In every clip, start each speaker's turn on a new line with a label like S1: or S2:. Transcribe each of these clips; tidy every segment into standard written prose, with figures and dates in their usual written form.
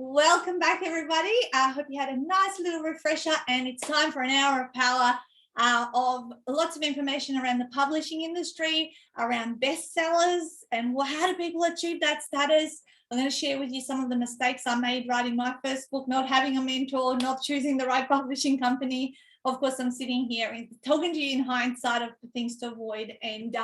S1: Welcome back, everybody. I hope you had a nice little refresher, and it's time for an hour of power of lots of information around the publishing industry, around bestsellers, and how do people achieve that status. I'm going to share with you some of the mistakes I made writing my first book, not having a mentor, not choosing the right publishing company. Of course, I'm sitting here and talking to you in hindsight of the things to avoid and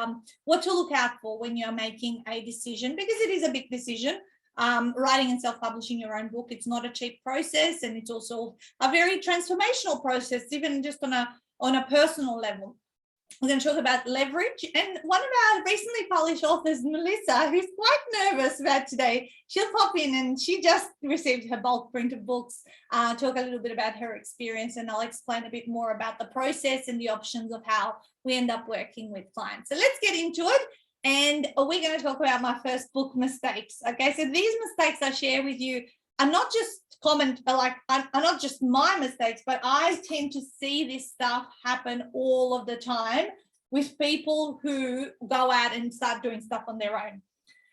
S1: what to look out for when you're making a decision, because it is a big decision. Writing and self-publishing your own book, it's not a cheap process, and it's also a very transformational process, even just on a personal level. We're going to talk about leverage, and one of our recently published authors, Melissa, who's quite nervous about today, she'll pop in, and she just received her bulk printed books, talk a little bit about her experience, and I'll explain a bit more about the process and the options of how we end up working with clients. So let's get into it. And we're going to talk about my first book mistakes. Okay, so these mistakes I share with you are not just are not just my mistakes, but I tend to see this stuff happen all of the time with people who go out and start doing stuff on their own.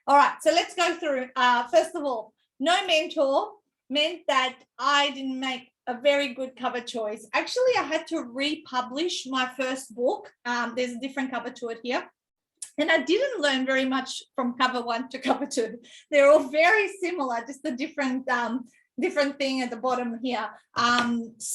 S1: All right, so let's go through. First of all, no mentor meant that I didn't make a very good cover choice. Actually, I had to republish my first book. There's a different cover to it here. And I didn't learn very much from cover 1 to cover 2. They're all very similar, just a different thing at the bottom here. This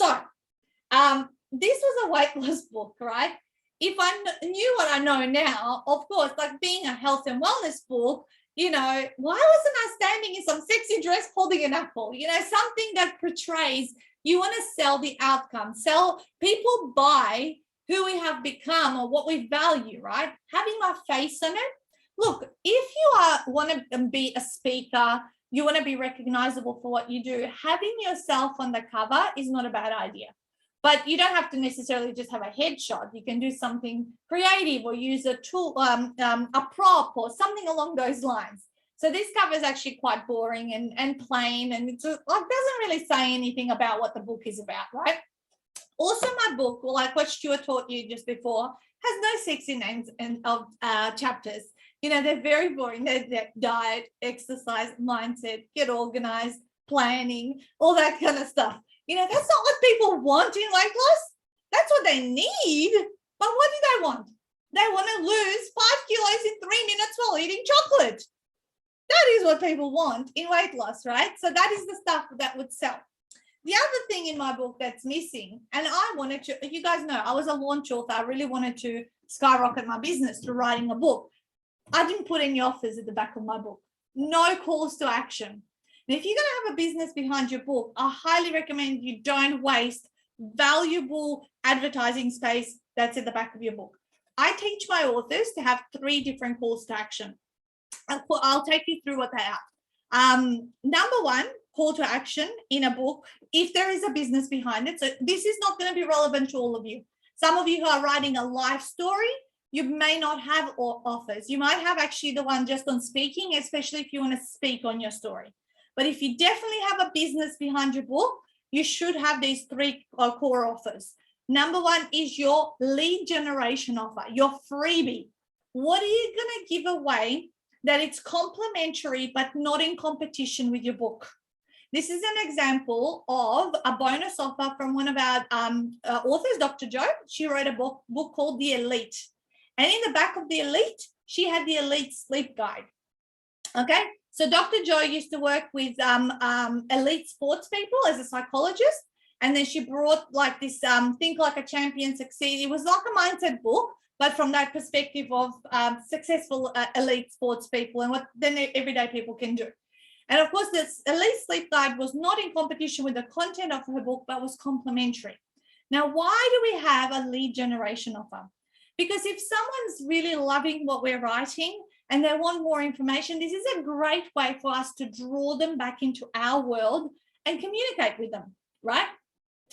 S1: was a weight loss book, right? If I knew what I know now, of course, like being a health and wellness book, why wasn't I standing in some sexy dress holding an apple? Something that portrays, you want to sell the outcome, people buy who we have become or what we value, right? Having my face on it. Look, if you want to be a speaker, you want to be recognizable for what you do, having yourself on the cover is not a bad idea. But you don't have to necessarily just have a headshot. You can do something creative or use a tool, a prop or something along those lines. So this cover is actually quite boring and plain, and it doesn't really say anything about what the book is about, right? Also, my book, like what Stuart taught you just before, has no sexy names of chapters. They're very boring. They're diet, exercise, mindset, get organized, planning, all that kind of stuff. That's not what people want in weight loss. That's what they need. But what do they want? They want to lose 5 kilos in 3 minutes while eating chocolate. That is what people want in weight loss, right? So that is the stuff that would sell. The other thing in my book that's missing, and I wanted to, you guys know, I was a launch author. I really wanted to skyrocket my business through writing a book. I didn't put any offers at the back of my book. No calls to action. And if you're going to have a business behind your book, I highly recommend you don't waste valuable advertising space that's at the back of your book. I teach my authors to have 3 different calls to action. I'll take you through what they are. Number 1, call to action in a book, if there is a business behind it. So this is not going to be relevant to all of you. Some of you who are writing a life story, you may not have offers. You might have actually the one just on speaking, especially if you want to speak on your story. But if you definitely have a business behind your book, you should have these 3 core offers. Number 1 is your lead generation offer, your freebie. What are you going to give away that it's complementary but not in competition with your book? This is an example of a bonus offer from one of our authors, Dr. Jo. She wrote a book called The Elite. And in the back of The Elite, she had the Elite Sleep Guide. Okay, so Dr. Jo used to work with elite sports people as a psychologist. And then she brought like this Think Like a Champion, Succeed. It was like a mindset book, but from that perspective of successful elite sports people and what then everyday people can do. And of course, this Elite Sleep Guide was not in competition with the content of her book, but was complementary. Now, why do we have a lead generation offer? Because if someone's really loving what we're writing and they want more information, this is a great way for us to draw them back into our world and communicate with them, right?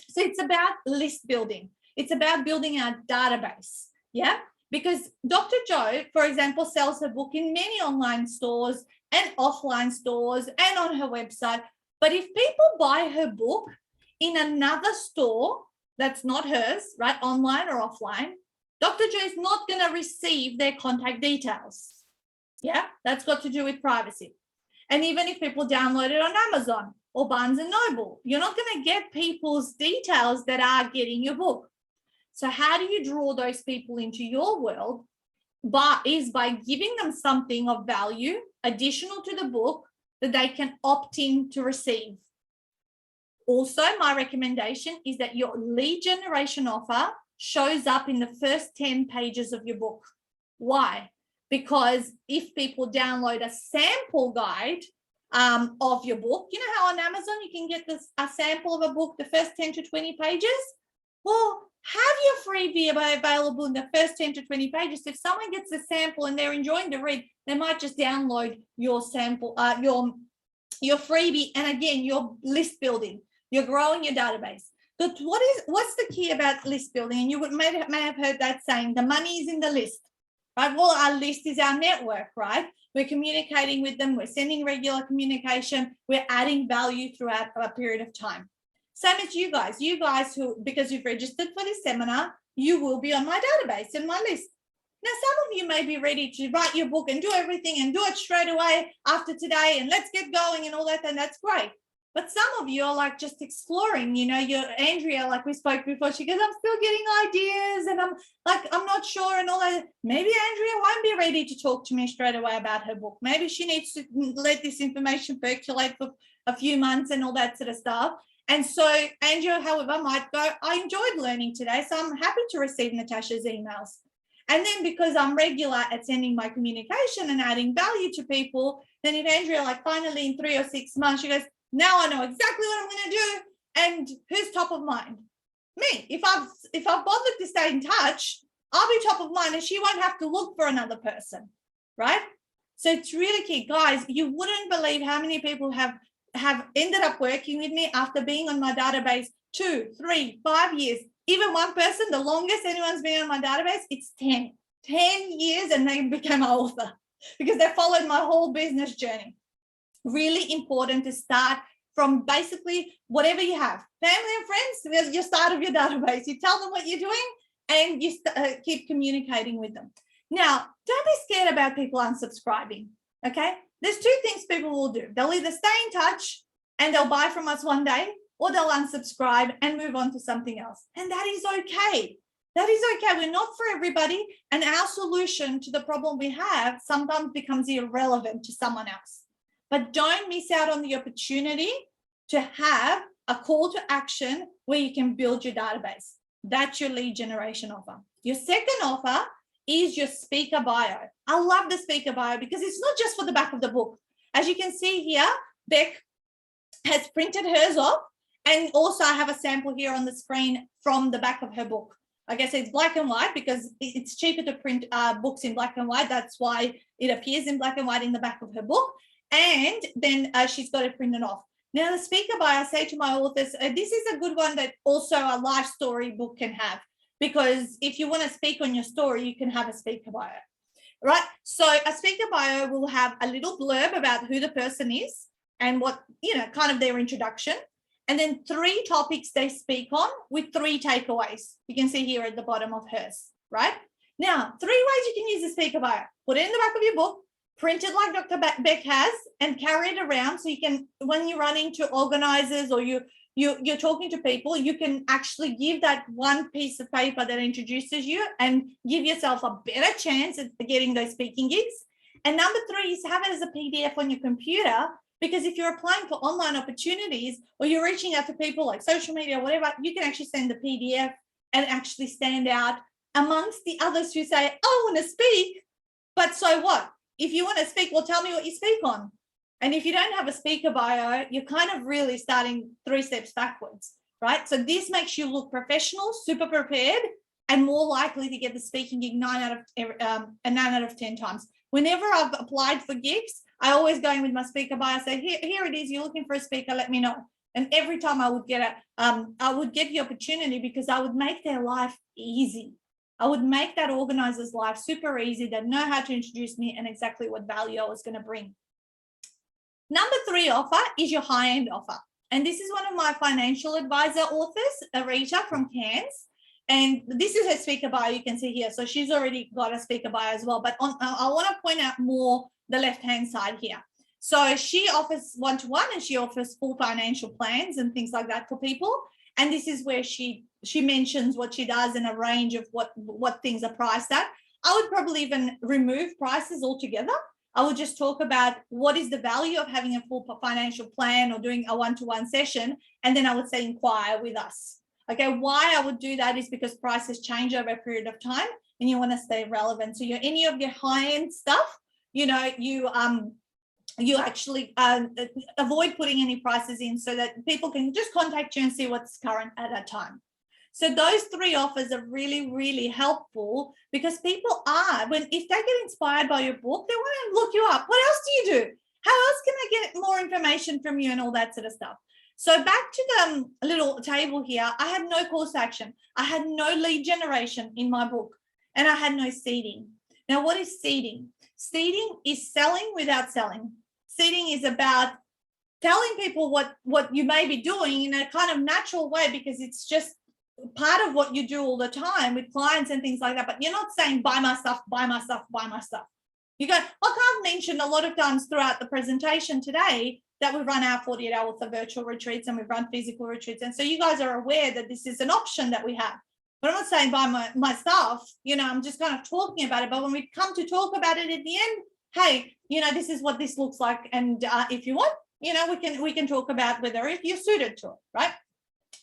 S1: So it's about list building. It's about building our database, yeah? Because Dr. Jo, for example, sells her book in many online stores and offline stores and on her website. But if people buy her book in another store that's not hers, right, online or offline, Dr. Jo is not going to receive their contact details. Yeah, that's got to do with privacy. And even if people download it on Amazon or Barnes and Noble, you're not going to get people's details that are getting your book. So how do you draw those people into your world? Is by giving them something of value additional to the book that they can opt in to receive. Also, my recommendation is that your lead generation offer shows up in the first 10 pages of your book. Why? Because if people download a sample guide of your book, you know how on Amazon you can get a sample of a book, the first 10 to 20 pages? Well, have your freebie available in the first 10 to 20 pages. If someone gets a sample and they're enjoying the read, they might just download your sample, your freebie, and again, your list building. You're growing your database. But what's the key about list building? And you may have heard that saying, the money is in the list, right? Well, our list is our network, right? We're communicating with them. We're sending regular communication. We're adding value throughout a period of time. Same as you guys who, because you've registered for this seminar, you will be on my database and my list. Now, some of you may be ready to write your book and do everything and do it straight away after today and let's get going and all that, and that's great. But some of you are like just exploring, you know, you're Andrea, like we spoke before, she goes, I'm still getting ideas and I'm not sure and all that. Maybe Andrea won't be ready to talk to me straight away about her book. Maybe she needs to let this information percolate for a few months and all that sort of stuff. And so Andrea, however, might go, I enjoyed learning today, so I'm happy to receive Natasha's emails. And then because I'm regular at sending my communication and adding value to people, then if Andrea, like finally in 3 or 6 months, she goes, now I know exactly what I'm going to do. And who's top of mind? Me. If I've bothered to stay in touch, I'll be top of mind and she won't have to look for another person, right? So it's really key. Guys, you wouldn't believe how many people have ended up working with me after being on my database 2, 3, 5 years. Even one person, the longest anyone's been on my database, it's 10 years, and they became my author because they followed my whole business journey. Really important to start from basically whatever you have. Family and friends, your start of your database. You tell them what you're doing and you keep communicating with them. Now, don't be scared about people unsubscribing, okay? There's 2 things people will do. They'll either stay in touch and they'll buy from us one day, or they'll unsubscribe and move on to something else. And that is okay. That is okay. We're not for everybody. And our solution to the problem we have sometimes becomes irrelevant to someone else. But don't miss out on the opportunity to have a call to action where you can build your database. That's your lead generation offer. Your second offer is your speaker bio. I love the speaker bio because it's not just for the back of the book. As you can see here, Beck has printed hers off, and also I have a sample here on the screen from the back of her book. I guess it's black and white because it's cheaper to print books in black and white. That's why it appears in black and white in the back of her book. And then she's got it printed off. Now, the speaker bio, I say to my authors, this is a good one that also a life story book can have, because if you want to speak on your story, you can have a speaker bio, right? So a speaker bio will have a little blurb about who the person is and what, you know, kind of their introduction, and then 3 topics they speak on with 3 takeaways. You can see here at the bottom of hers, right? Now, 3 ways you can use a speaker bio. Put it in the back of your book, print it like Dr. Beck has, and carry it around so you can, when you run into organizers or you're talking to people, you can actually give that one piece of paper that introduces you and give yourself a better chance at getting those speaking gigs. And number 3 is have it as a PDF on your computer, because if you're applying for online opportunities or you're reaching out to people like social media or whatever, you can actually send the PDF and actually stand out amongst the others who say, I want to speak, but so what? If you want to speak, well, tell me what you speak on. And if you don't have a speaker bio, you're kind of really starting 3 steps backwards, right? So this makes you look professional, super prepared, and more likely to get the speaking gig 9 out of 10 times. Whenever I've applied for gigs, I always go in with my speaker bio, say, here it is, you're looking for a speaker, let me know. And every time I would get the opportunity because I would make their life easy. I would make that organizer's life super easy. They'd know how to introduce me and exactly what value I was going to bring. Number 3 offer is your high-end offer. And this is one of my financial advisor authors, Rita from Cairns. And this is her speaker bio, you can see here. So she's already got a speaker bio as well. But I want to point out more the left-hand side here. So she offers one-to-one and she offers full financial plans and things like that for people. And this is where she mentions what she does and a range of what things are priced at. I would probably even remove prices altogether. I would just talk about what is the value of having a full financial plan or doing a one-to-one session. And then I would say inquire with us. Okay, why I would do that is because prices change over a period of time and you want to stay relevant. So any of your high-end stuff, you actually avoid putting any prices in so that people can just contact you and see what's current at that time. So those 3 offers are really, really helpful because people if they get inspired by your book, they want to look you up. What else do you do? How else can I get more information from you and all that sort of stuff? So back to the little table here, I had no course action. I had no lead generation in my book and I had no seeding. Now, what is seeding? Seeding is selling without selling. Seeding is about telling people what you may be doing in a kind of natural way because it's just part of what you do all the time with clients and things like that. But you're not saying buy my stuff, buy my stuff, buy my stuff. You go, like I've mentioned a lot of times throughout the presentation today that we run our 48-hour virtual retreats and we run physical retreats. And so you guys are aware that this is an option that we have. But I'm not saying buy my stuff, I'm just kind of talking about it. But when we come to talk about it at the end, hey, this is what this looks like. And if you want, we can talk about whether if you're suited to it, right?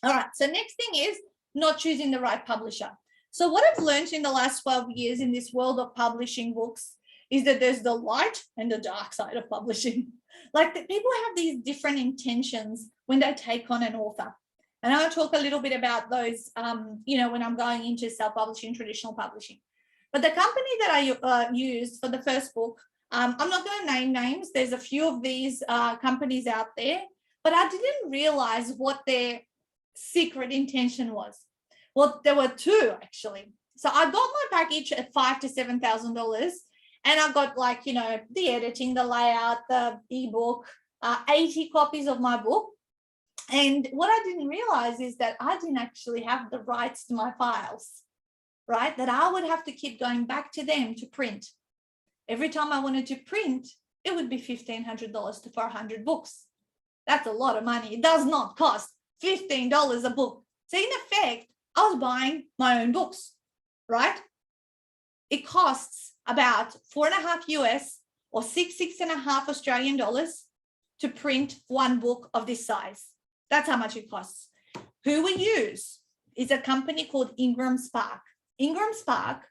S1: All right. So next thing is not choosing the right publisher. So what I've learned in the last 12 years in this world of publishing books is that there's the light and the dark side of publishing. Like people have these different intentions when they take on an author. And I'll talk a little bit about those, when I'm going into self-publishing, traditional publishing. But the company that I used for the first book, I'm not going to name names. There's a few of these companies out there, but I didn't realize what their secret intention was. Well, there were 2 actually. So I got my package at $5,000 to $7,000, and I got the editing, the layout, the ebook, 80 copies of my book. And what I didn't realize is that I didn't actually have the rights to my files, right? That I would have to keep going back to them to print. Every time I wanted to print, it would be $1,500 for 100 books. That's a lot of money. It does not cost $15 a book. So in effect, I was buying my own books, right? It costs about $4.5 US or $6.5 Australian dollars to print one book of this size. That's how much it costs. Who we use is a company called Ingram Spark. Ingram Spark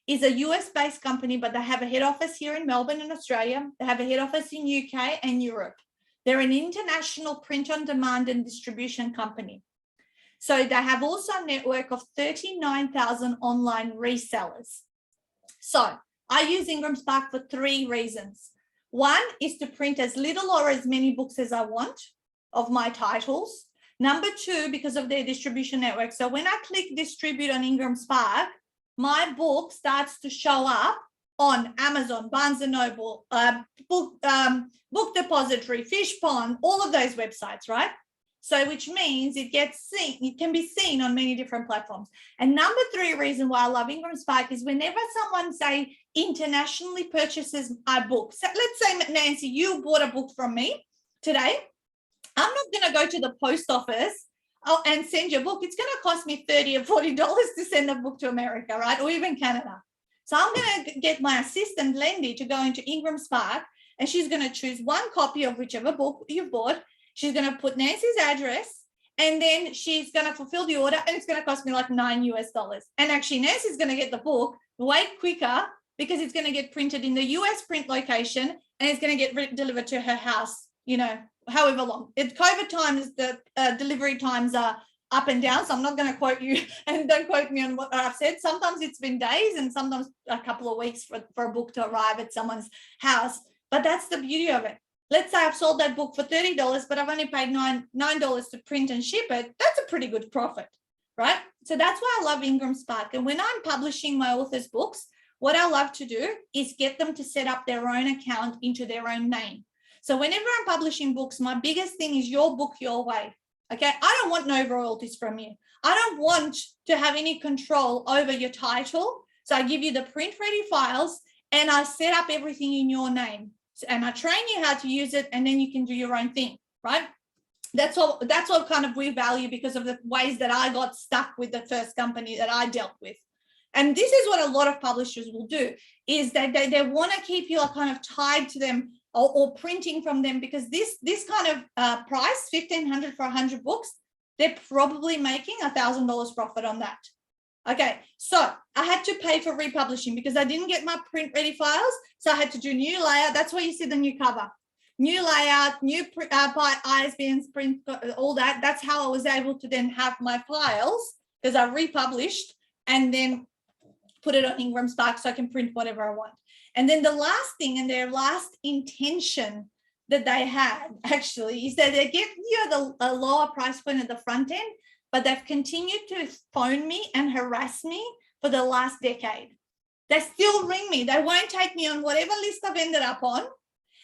S1: is a US-based company, but they have a head office here in Melbourne in Australia. They have a head office in UK and Europe. They're an international print-on-demand and distribution company. So they have also a network of 39,000 online resellers. So I use Ingram Spark for 3 reasons. One is to print as little or as many books as I want of my titles. Number 2, because of their distribution network. So when I click distribute on Ingram Spark, my book starts to show up on Amazon, Barnes & Noble, Book Depository, Fishpond, all of those websites, right? So which means it can be seen on many different platforms. And number 3 reason why I love Ingram Spark is whenever someone, say, internationally purchases my book. So let's say, Nancy, you bought a book from me today. I'm not going to go to the post office and send your book. It's going to cost me $30 or $40 to send a book to America, right? Or even Canada. So I'm going to get my assistant, Lendy, to go into Ingram Spark, and she's going to choose one copy of whichever book you've bought. She's going to put Nancy's address, and then she's going to fulfill the order, and it's going to cost me like $9 US. And actually, Nancy's going to get the book way quicker because it's going to get printed in the US print location, and it's going to get delivered to her house, however long. It's COVID times, the delivery times are up and down. So I'm not going to quote you, and don't quote me on what I've said. Sometimes it's been days and sometimes a couple of weeks for a book to arrive at someone's house. But that's the beauty of it. Let's say I've sold that book for $30, but I've only paid $9 to print and ship it. That's a pretty good profit, right? So that's why I love Ingram Spark. And when I'm publishing my authors' books, what I love to do is get them to set up their own account into their own name. So whenever I'm publishing books, my biggest thing is your book, your way. Okay, I don't want no royalties from you. I don't want to have any control over your title. So I give you the print ready files and I set up everything in your name. and I train you how to use it, and then you can do your own thing, right? That's what kind of we value because of the ways that I got stuck with the first company that I dealt with. And this is what a lot of publishers will do, is that they want to keep you kind of tied to them or printing from them, because this kind of price, $1,500 for 100 books, they're probably making $1,000 profit on that. Okay, so I had to pay for republishing because I didn't get my print ready files. So I had to do new layout. That's why you see the new cover. New layout, new ISBNs, print, all that. That's how I was able to then have my files, because I republished and then put it on Ingram Spark so I can print whatever I want. And then the last thing, and their last intention that they had actually, is that they get you a lower price point at the front end, but they've continued to phone me and harass me for the last decade. They still ring me. They won't take me on whatever list I've ended up on.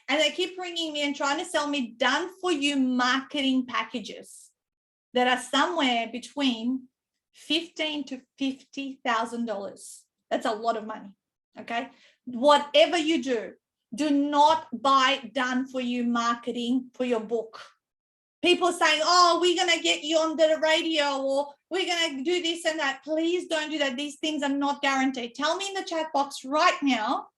S1: And they keep ringing me and trying to sell me done for you marketing packages that are somewhere between $15,000 to $50,000. That's a lot of money. Okay. Whatever you do, do not buy done for you marketing for your book. People saying, oh, we're going to get you on the radio, or we're going to do this and that. Please don't do that. These things are not guaranteed. Tell me in the chat box right now,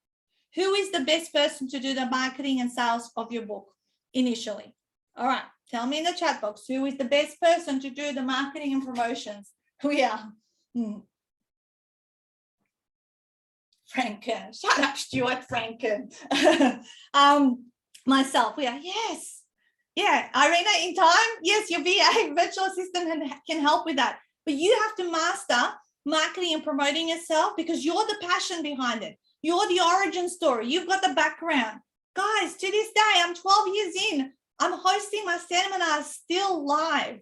S1: who is the best person to do the marketing and sales of your book initially? All right. Tell me in the chat box, who is the best person to do the marketing and promotions? We are. Franken. Shut up, Stuart. Franken. Myself. We are. Yes. Yeah. Irina, in time. Yes, your VA, virtual assistant, can help with that. But you have to master marketing and promoting yourself, because you're the passion behind it. You're the origin story. You've got the background. Guys, to this day, I'm 12 years in. I'm hosting my seminars still live.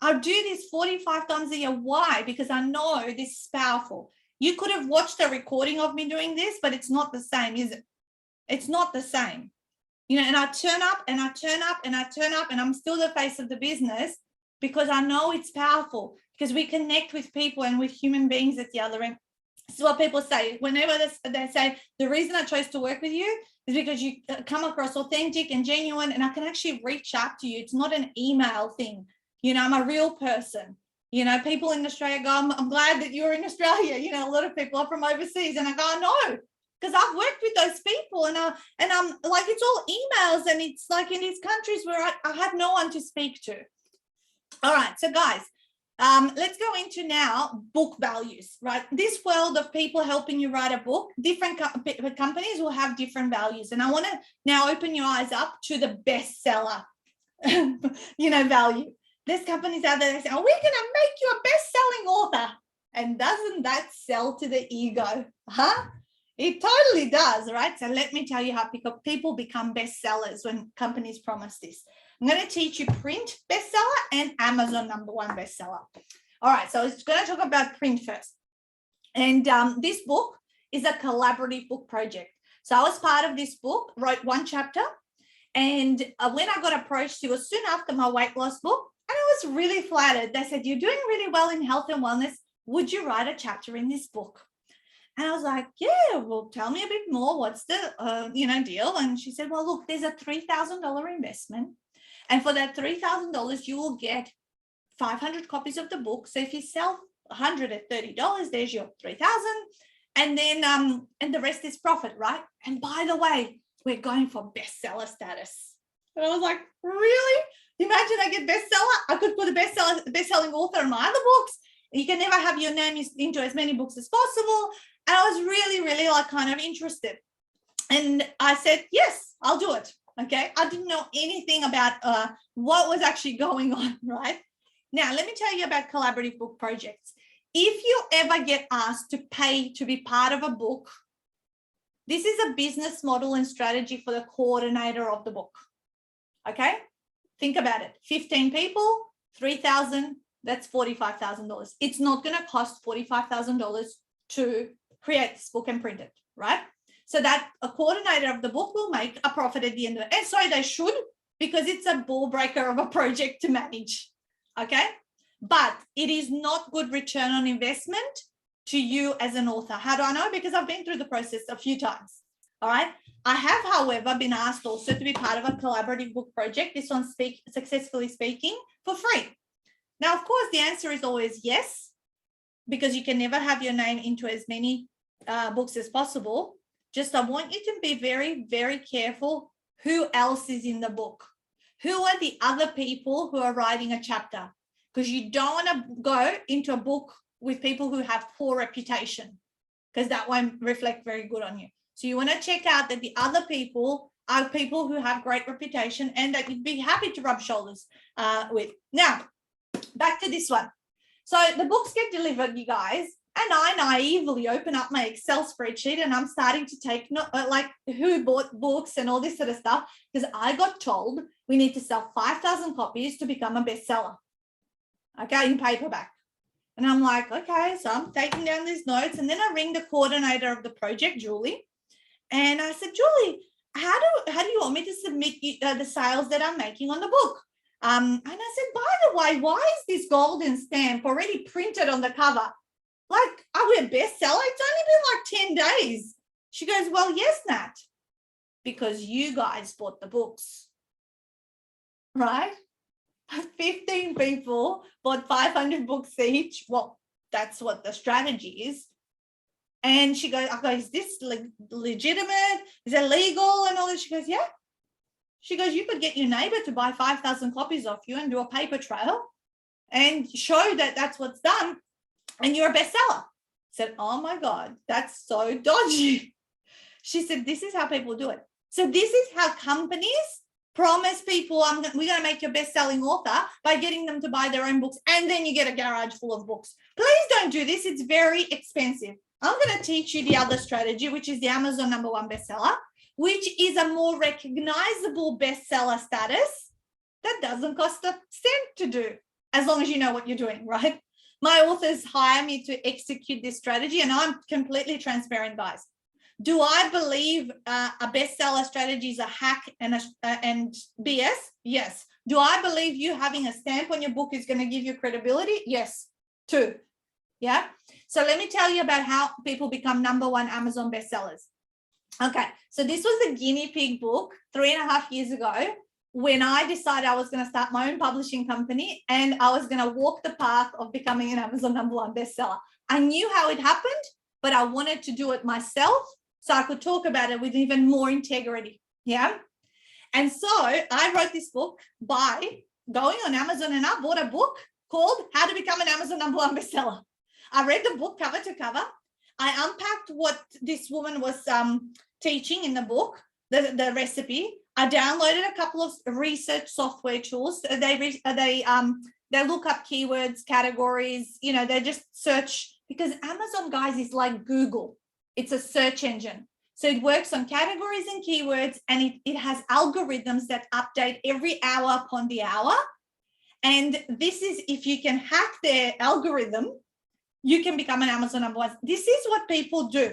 S1: I do this 45 times a year. Why? Because I know this is powerful. You could have watched a recording of me doing this, but it's not the same, is it? It's not the same. You know, and I turn up and I turn up and I turn up, and I'm still the face of the business because I know it's powerful, because we connect with people and with human beings at the other end. This is what people say. Whenever they say, the reason I chose to work with you is because you come across authentic and genuine, and I can actually reach out to you. It's not an email thing. You know, I'm a real person. You know, people in Australia go, I'm glad that you're in Australia. You know, a lot of people are from overseas, and I go, I know, because I've worked with those people, and I'm like, it's all emails, and it's like in these countries where I have no one to speak to. All right, so guys, let's go into now book values, right? This world of people helping you write a book, different companies will have different values. And I want to now open your eyes up to the bestseller, you know, value. There's companies out there that say, oh, we're going to make you a best-selling author. And doesn't that sell to the ego? Huh? It totally does, right? So let me tell you how people become bestsellers when companies promise this. I'm going to teach you print bestseller and Amazon #1 bestseller. All right, so it's going to talk about print first. And this book is a collaborative book project. So I was part of this book, wrote one chapter. And when I got approached, it was soon after my weight loss book. And I was really flattered. They said, you're doing really well in health and wellness. Would you write a chapter in this book? And I was like, yeah, well, tell me a bit more. What's the, deal? And she said, well, look, there's a $3,000 investment. And for that $3,000, you will get 500 copies of the book. So if you sell 100 at $30, there's your 3,000. And then, and the rest is profit, right? And by the way, we're going for bestseller status. And I was like, really? Imagine I get bestseller. I could put a best-selling author in my other books. You can never have your name into as many books as possible. And I was really, really like kind of interested. And I said, yes, I'll do it. Okay. I didn't know anything about what was actually going on, right? Now, let me tell you about collaborative book projects. If you ever get asked to pay to be part of a book, this is a business model and strategy for the coordinator of the book. Okay. Think about it. 15 people, 3,000, that's $45,000. It's not going to cost $45,000 to create this book and print it, right? So that a coordinator of the book will make a profit at the end of it. And so they should, because it's a ball breaker of a project to manage. Okay. But it is not good return on investment to you as an author. How do I know? Because I've been through the process a few times. All right. I have, however, been asked also to be part of a collaborative book project. This one's Successfully Speaking, for free. Now, of course, the answer is always yes, because you can never have your name into as many books as possible. Just I want you to be very, very careful who else is in the book. Who are the other people who are writing a chapter? Because you don't want to go into a book with people who have poor reputation, because that won't reflect very good on you. So you want to check out that the other people are people who have great reputation and that you'd be happy to rub shoulders with. Now, back to this one. So the books get delivered, you guys, and I naively open up my Excel spreadsheet and I'm starting to take like who bought books and all this sort of stuff, because I got told we need to sell 5,000 copies to become a bestseller, okay, in paperback. And I'm like, okay, so I'm taking down these notes, and then I ring the coordinator of the project, Julie, and I said, Julie, how do you want me to submit the sales that I'm making on the book? And I said, by the way, why is this golden stamp already printed on the cover? Like, are we a bestseller? It's only been like 10 days. She goes, well, yes, Nat, because you guys bought the books, right? 15 people bought 500 books each. Well, that's what the strategy is. And she goes, I go, is this legitimate? Is it legal? And all this. She goes, yeah. She goes, you could get your neighbor to buy 5,000 copies off you and do a paper trail and show that that's what's done, and you're a bestseller. I said, oh my God, that's so dodgy. She said, this is how people do it. So this is how companies promise people, we're going to make you a best-selling author by getting them to buy their own books, and then you get a garage full of books. Please don't do this. It's very expensive. I'm going to teach you the other strategy, which is the Amazon #1 bestseller, which is a more recognizable bestseller status that doesn't cost a cent to do, as long as you know what you're doing, right? My authors hire me to execute this strategy, and I'm completely transparent, guys. Do I believe a bestseller strategy is a hack and BS? Yes. Do I believe you having a stamp on your book is going to give you credibility? Yes, too. Yeah. So let me tell you about how people become #1 Amazon bestsellers. Okay. So this was a guinea pig book 3.5 years ago, when I decided I was going to start my own publishing company and I was going to walk the path of becoming an Amazon #1 bestseller. I knew how it happened, but I wanted to do it myself so I could talk about it with even more integrity. Yeah. And so I wrote this book by going on Amazon, and I bought a book called How to Become an Amazon #1 Bestseller. I read the book cover to cover. I unpacked what this woman was teaching in the book, the recipe. I downloaded a couple of research software tools. They look up keywords, categories, they just search, because Amazon, guys, is like Google. It's a search engine. So it works on categories and keywords, and it has algorithms that update every hour upon the hour. And this is, if you can hack their algorithm, you can become an Amazon #1. This is what people do.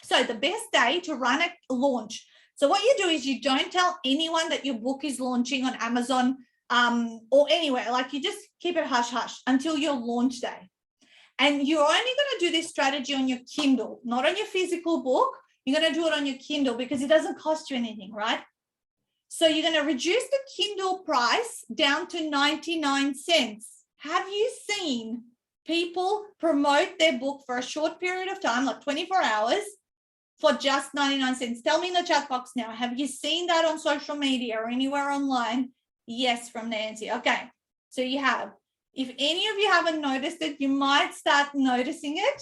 S1: So the best day to run a launch. So what you do is you don't tell anyone that your book is launching on Amazon or anywhere. Like, you just keep it hush hush until your launch day. And you're only going to do this strategy on your Kindle, not on your physical book. You're going to do it on your Kindle because it doesn't cost you anything, right? So you're going to reduce the Kindle price down to 99 cents. Have you seen people promote their book for a short period of time, like 24 hours, for just 99 cents? Tell me in the chat box now. Have you seen that on social media or anywhere online? Yes, from Nancy. Okay, so you have. If any of you haven't noticed it, you might start noticing it,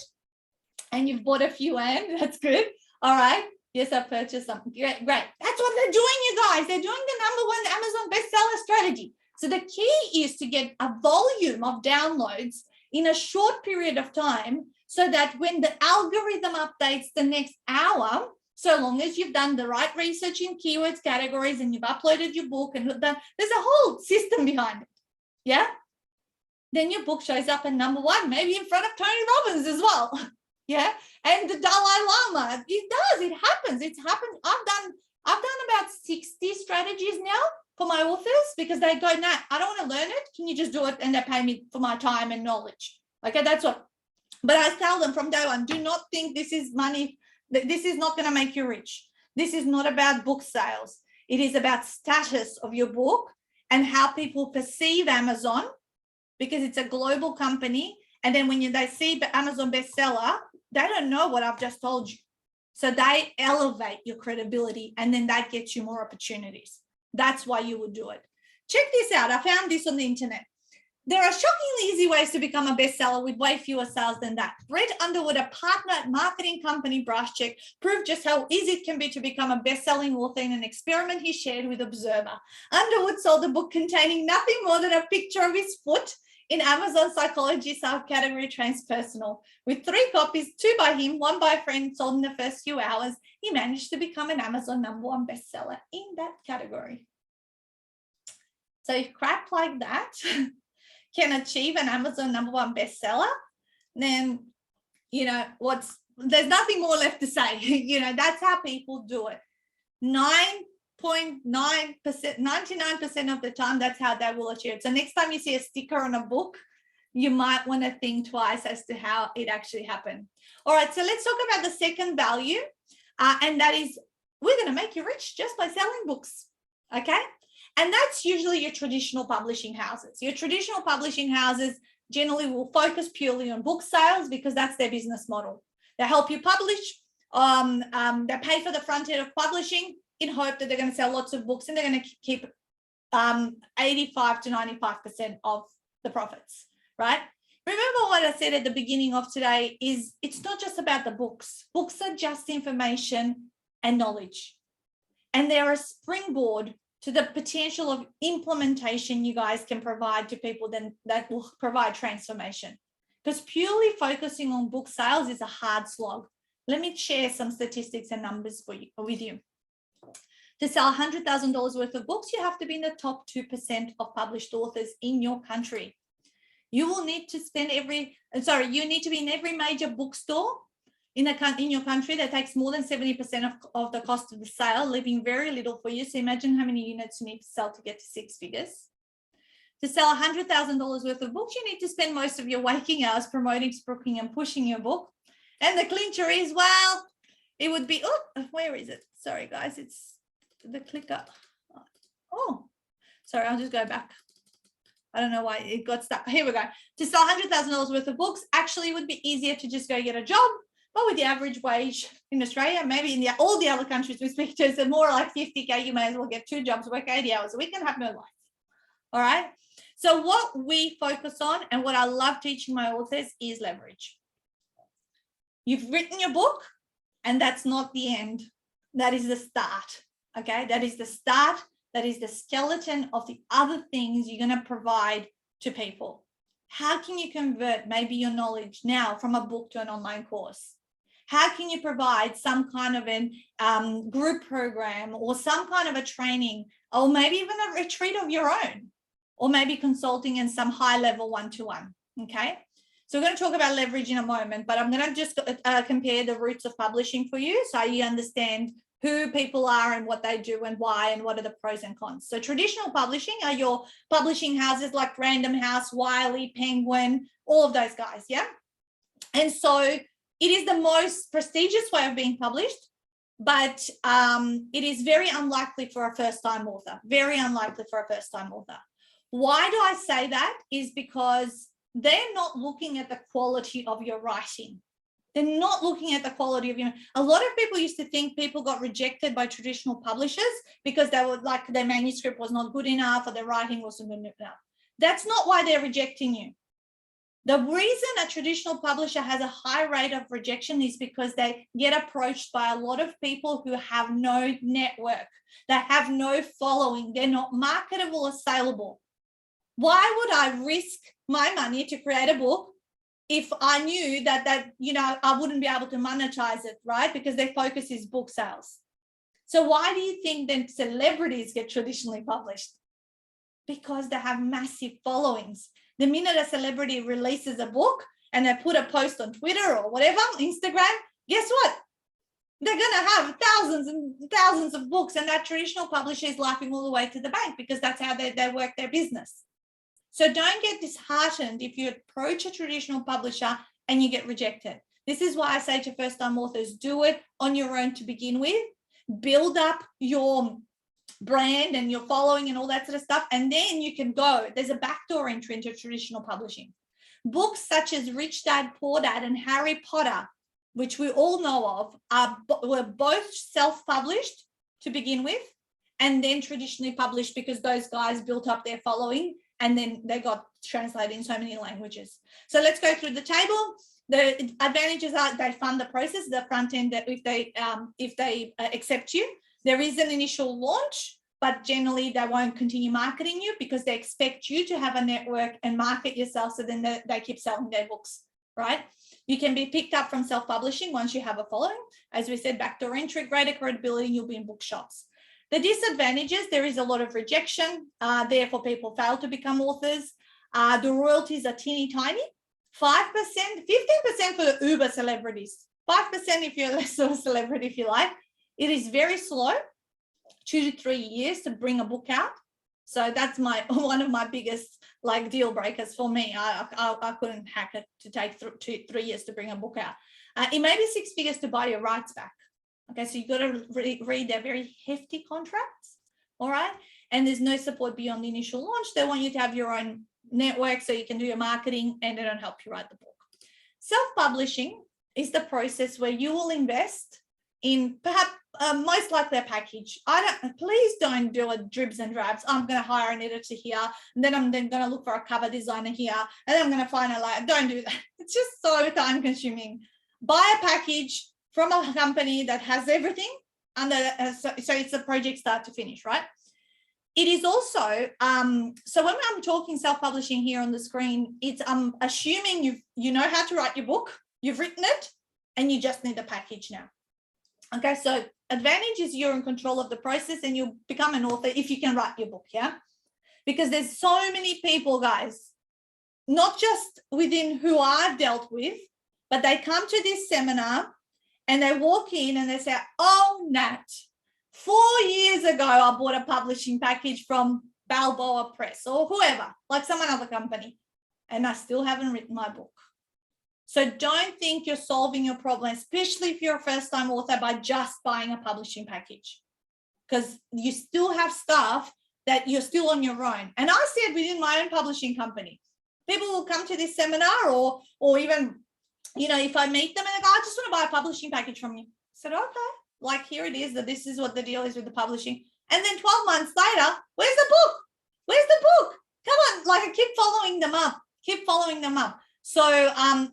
S1: and you've bought a few, and that's good. All right. Yes, I purchased something. Great. That's what they're doing, you guys. They're doing the #1 Amazon bestseller strategy. So the key is to get a volume of downloads in a short period of time, so that when the algorithm updates the next hour, so long as you've done the right research in keywords, categories, and you've uploaded your book, and there's a whole system behind it. Yeah. Then your book shows up at #1, maybe in front of Tony Robbins as well. Yeah. And the Dalai Lama. It happens. It's happened. I've done about 60 strategies now for my authors, because they go, nah, I don't want to learn it. Can you just do it? And they pay me for my time and knowledge. Okay, that's what. But I tell them from day one, do not think this is money. This is not going to make you rich. This is not about book sales. It is about status of your book and how people perceive Amazon, because it's a global company. And then when they see the Amazon bestseller, they don't know what I've just told you. So they elevate your credibility, and then that gets you more opportunities. That's why you would do it. Check this out. I found this on the internet. There are shockingly easy ways to become a bestseller with way fewer sales than that. Brett Underwood, a partner at marketing company BrassCheck, proved just how easy it can be to become a best-selling author in an experiment he shared with Observer. Underwood sold a book containing nothing more than a picture of his foot in Amazon Psychology subcategory Transpersonal. With 3 copies, 2 by him, 1 by a friend, sold in the first few hours, he managed to become an Amazon #1 bestseller in that category. So if crap like that can achieve an Amazon #1 bestseller, then, there's nothing more left to say. That's how people do it. 9.9%, 99% of the time, that's how they will achieve it. So next time you see a sticker on a book, you might want to think twice as to how it actually happened. All right, so let's talk about the second value, and that is we're going to make you rich just by selling books, okay? And that's usually your traditional publishing houses. Your traditional publishing houses generally will focus purely on book sales because that's their business model. They help you publish, they pay for the front end of publishing in hope that they're going to sell lots of books, and they're going to keep 85 to 95% of the profits, right? Remember what I said at the beginning of today is it's not just about the books. Books are just information and knowledge, and they're a springboard to the potential of implementation you guys can provide to people then that will provide transformation. Because purely focusing on book sales is a hard slog. Let me share some statistics and numbers with you. To sell $100,000 worth of books, you have to be in the top 2% of published authors in your country. You will need to you need to be in every major bookstore in your country that takes more than 70% of the cost of the sale, leaving very little for you. So imagine how many units you need to sell to get to 6 figures. To sell $100,000 worth of books, you need to spend most of your waking hours promoting, spruiking, and pushing your book. And the clincher is, well, it would be, where is it? Sorry, guys, it's the clicker. Oh, sorry, I'll just go back. I don't know why it got stuck. Here we go. To sell $100,000 worth of books, actually it would be easier to just go get a job. But with the average wage in Australia, maybe in all the other countries we speak to, so more like 50K, you may as well get 2 jobs, work 80 hours a week and have no life. All right. So what we focus on and what I love teaching my authors is leverage. You've written your book, and that's not the end. That is the start. Okay. That is the start. That is the skeleton of the other things you're going to provide to people. How can you convert maybe your knowledge now from a book to an online course? How can you provide some kind of a group program or some kind of a training, or maybe even a retreat of your own, or maybe consulting in some high-level one-to-one, okay? So we're going to talk about leverage in a moment, but I'm going to just compare the roots of publishing for you so you understand who people are and what they do and why and what are the pros and cons. So traditional publishing are your publishing houses like Random House, Wiley, Penguin, all of those guys, yeah? And so it is the most prestigious way of being published, but it is very unlikely for a first-time author, very unlikely for a first-time author. Why do I say that? Is because they're not looking at the quality of your writing. They're not looking at the quality of your, a lot of people used to think people got rejected by traditional publishers because they were like their manuscript was not good enough or their writing wasn't good enough. That's not why they're rejecting you. The reason a traditional publisher has a high rate of rejection is because they get approached by a lot of people who have no network. They have no following. They're not marketable or saleable. Why would I risk my money to create a book if I knew that I wouldn't be able to monetize it, right? Because their focus is book sales. So why do you think then celebrities get traditionally published? Because they have massive followings. The minute a celebrity releases a book and they put a post on Twitter or whatever, Instagram, guess what? They're going to have thousands and thousands of books, and that traditional publisher is laughing all the way to the bank because that's how they work their business. So don't get disheartened if you approach a traditional publisher and you get rejected. This is why I say to first-time authors, do it on your own to begin with, build up your brand and your following and all that sort of stuff. And then you can go, there's a backdoor entry into traditional publishing. Books such as Rich Dad, Poor Dad and Harry Potter, which we all know of, were both self-published to begin with, and then traditionally published because those guys built up their following and then they got translated in so many languages. So let's go through the table. The advantages are they fund the process, the front end, that if they accept you. There is an initial launch, but generally they won't continue marketing you because they expect you to have a network and market yourself, so then they keep selling their books, right? You can be picked up from self-publishing once you have a following. As we said, backdoor entry, greater credibility, you'll be in bookshops. The disadvantages, there is a lot of rejection, therefore people fail to become authors. The royalties are teeny tiny, 5%, 15% for the uber celebrities, 5% if you're less of a celebrity, if you like. It is very slow, 2 to 3 years to bring a book out. So that's one of my biggest like deal breakers for me. I couldn't hack it to take 3 years to bring a book out. It may be 6 figures to buy your rights back. Okay, so you've got to read their very hefty contracts, all right? And there's no support beyond the initial launch. They want you to have your own network so you can do your marketing, and they don't help you write the book. Self-publishing is the process where you will invest in perhaps most likely a package. Please don't do a dribs and drabs. I'm going to hire an editor here, and then I'm going to look for a cover designer here, and then I'm going to find a layout. Don't do that. It's just so time consuming. Buy a package from a company that has everything under, so it's a project start to finish, right? It is also, so when I'm talking self-publishing here on the screen, it's assuming you know how to write your book, you've written it, and you just need a package now. Okay, so advantage is you're in control of the process and you'll become an author if you can write your book, yeah? Because there's so many people, guys, not just within who I've dealt with, but they come to this seminar and they walk in and they say, oh, Nat, 4 years ago, I bought a publishing package from Balboa Press or whoever, like some other company, and I still haven't written my book. So don't think you're solving your problem, especially if you're a first-time author, by just buying a publishing package, because you still have stuff that you're still on your own. And I see it within my own publishing company. People will come to this seminar or even, you know, if I meet them and they go, I just want to buy a publishing package from you. I said, okay, like here it is, that this is what the deal is with the publishing. And then 12 months later, where's the book? Where's the book? Come on, like I keep following them up. So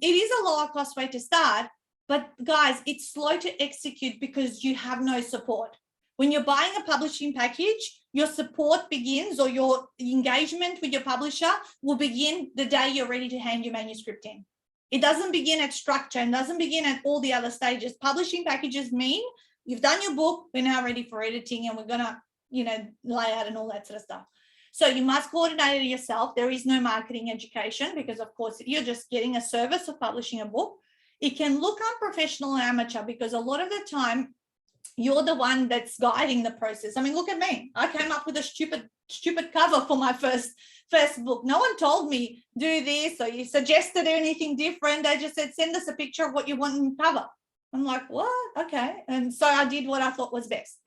S1: it is a lower cost way to start, but guys, it's slow to execute because you have no support. When you're buying a publishing package, your support begins, or your engagement with your publisher will begin the day you're ready to hand your manuscript in. It doesn't begin at structure and doesn't begin at all the other stages. Publishing packages mean you've done your book, we're now ready for editing and we're gonna, you know, lay out and all that sort of stuff. So you must coordinate it yourself. There is no marketing education because, of course, if you're just getting a service of publishing a book, it can look unprofessional and amateur because a lot of the time you're the one that's guiding the process. I mean, look at me. I came up with a stupid cover for my first book. No one told me do this or you suggested anything different. They just said, send us a picture of what you want in cover. I'm like, what? Okay. And so I did what I thought was best.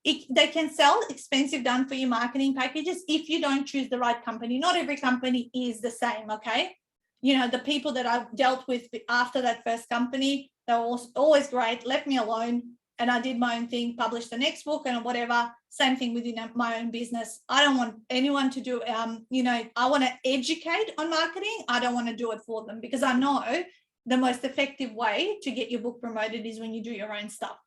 S1: They can sell expensive done for you marketing packages if you don't choose the right company. Not every company is the same, okay? You know, the people that I've dealt with after that first company, they were always great, left me alone, and I did my own thing, published the next book and whatever. Same thing within my own business. I don't want anyone to do, you know, I want to educate on marketing. I don't want to do it for them because I know the most effective way to get your book promoted is when you do your own stuff.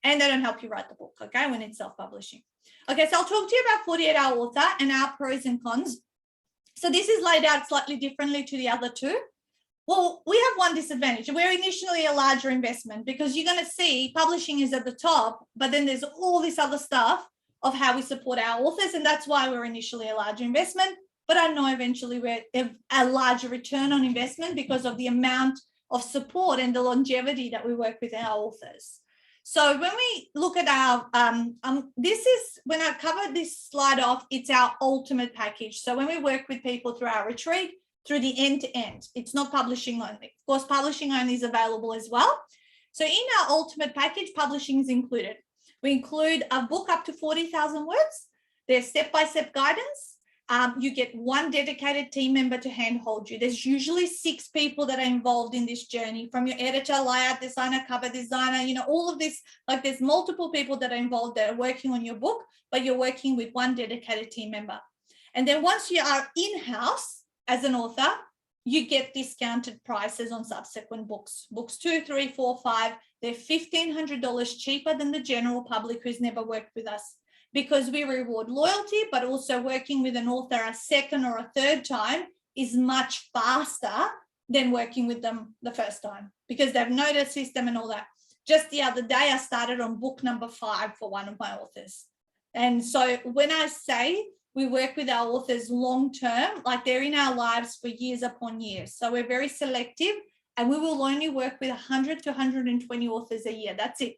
S1: And they don't help you write the book, okay, when it's self-publishing. Okay, so I'll talk to you about 48-Hour Author and our pros and cons. So this is laid out slightly differently to the other two. Well, we have one disadvantage. We're initially a larger investment because you're going to see publishing is at the top, but then there's all this other stuff of how we support our authors, and that's why we're initially a larger investment. But I know eventually we're a larger return on investment because of the amount of support and the longevity that we work with our authors. So when we look at our, this is, when I covered this slide off, it's our ultimate package. So when we work with people through our retreat, through the end to end, it's not publishing only. Of course, publishing only is available as well. So in our ultimate package, publishing is included. We include a book up to 40,000 words. There's step-by-step guidance. You get one dedicated team member to handhold you. There's usually 6 people that are involved in this journey, from your editor, layout designer, cover designer, all of this. Like, there's multiple people that are involved that are working on your book, but you're working with one dedicated team member. And then once you are in-house as an author, you get discounted prices on subsequent books. Books 2, 3, 4, 5, they're $1,500 cheaper than the general public who's never worked with us, because we reward loyalty, but also working with an author a second or a third time is much faster than working with them the first time, because they've known the system and all that. Just the other day, I started on book number 5 for one of my authors. And so when I say we work with our authors long-term, like, they're in our lives for years upon years. So we're very selective, and we will only work with 100 to 120 authors a year. That's it.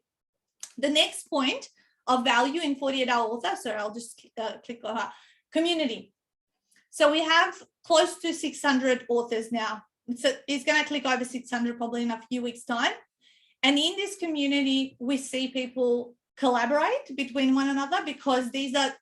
S1: The next point of value in 48-Hour Author, so I'll just click on her, community. So we have close to 600 authors now. So it's going to click over 600 probably in a few weeks' time. And in this community, we see people collaborate between one another, because these are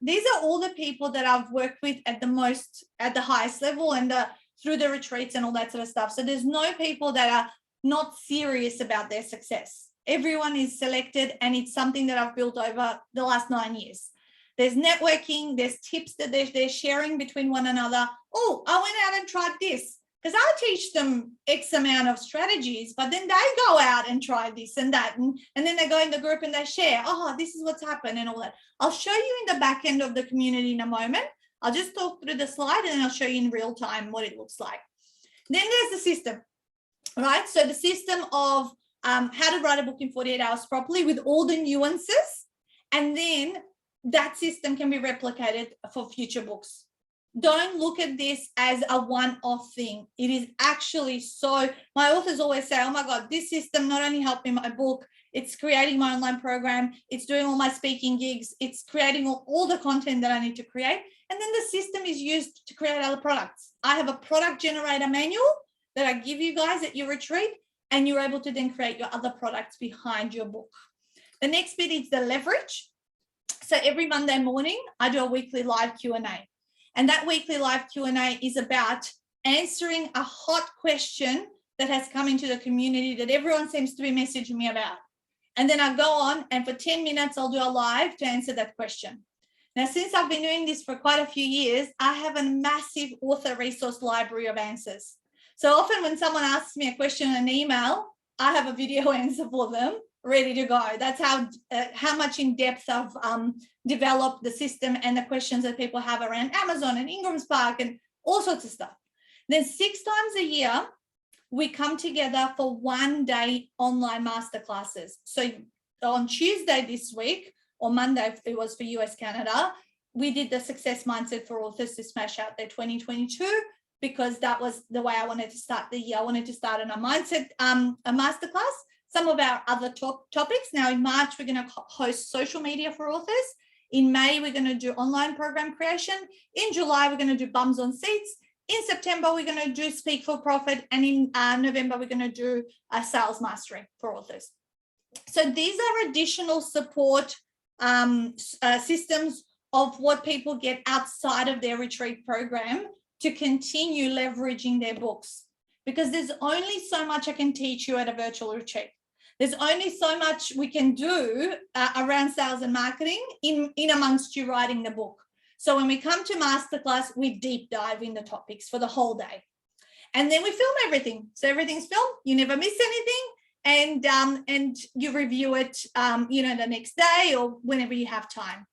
S1: all the people that I've worked with at the highest level, and through the retreats and all that sort of stuff. So there's no people that are not serious about their success. Everyone is selected, and it's something that I've built over the last 9 years. There's networking, there's tips that they're sharing between one another. Oh, I went out and tried this, because I teach them X amount of strategies, but then they go out and try this and that. And then they go in the group and they share, oh, this is what's happened and all that. I'll show you in the back end of the community in a moment. I'll just talk through the slide, and then I'll show you in real time what it looks like. Then there's the system, right? So the system of how to write a book in 48 hours properly with all the nuances. And then that system can be replicated for future books. Don't look at this as a one-off thing. It is actually so, my authors always say, oh my God, this system not only helped me my book, it's creating my online program, it's doing all my speaking gigs, it's creating all the content that I need to create. And then the system is used to create other products. I have a product generator manual that I give you guys at your retreat, and you're able to then create your other products behind your book. The next bit is the leverage. So every Monday morning, I do a weekly live Q&A. And that weekly live Q&A is about answering a hot question that has come into the community that everyone seems to be messaging me about. And then I go on, and for 10 minutes, I'll do a live to answer that question. Now, since I've been doing this for quite a few years, I have a massive author resource library of answers. So often when someone asks me a question in an email, I have a video answer for them ready to go. That's how much in depth I've developed the system and the questions that people have around Amazon and Ingram Spark and all sorts of stuff. Then 6 times a year, we come together for 1-day online masterclasses. So on Tuesday this week, or Monday, it was for US, Canada, we did the Success Mindset for Authors to Smash Out their 2022, because that was the way I wanted to start the year. I wanted to start on a mindset, a masterclass. Some of our other topics. Now in March, we're going to host social media for authors. In May, we're going to do online program creation. In July, we're going to do bums on seats. In September, we're going to do Speak for Profit. And in November, we're going to do sales mastery for authors. So these are additional support systems of what people get outside of their retreat program to continue leveraging their books, because there's only so much I can teach you at a virtual retreat. There's only so much we can do around sales and marketing in amongst you writing the book. So when we come to masterclass, we deep dive in the topics for the whole day. And then we film everything. So everything's filmed. You never miss anything. And you review it, the next day or whenever you have time.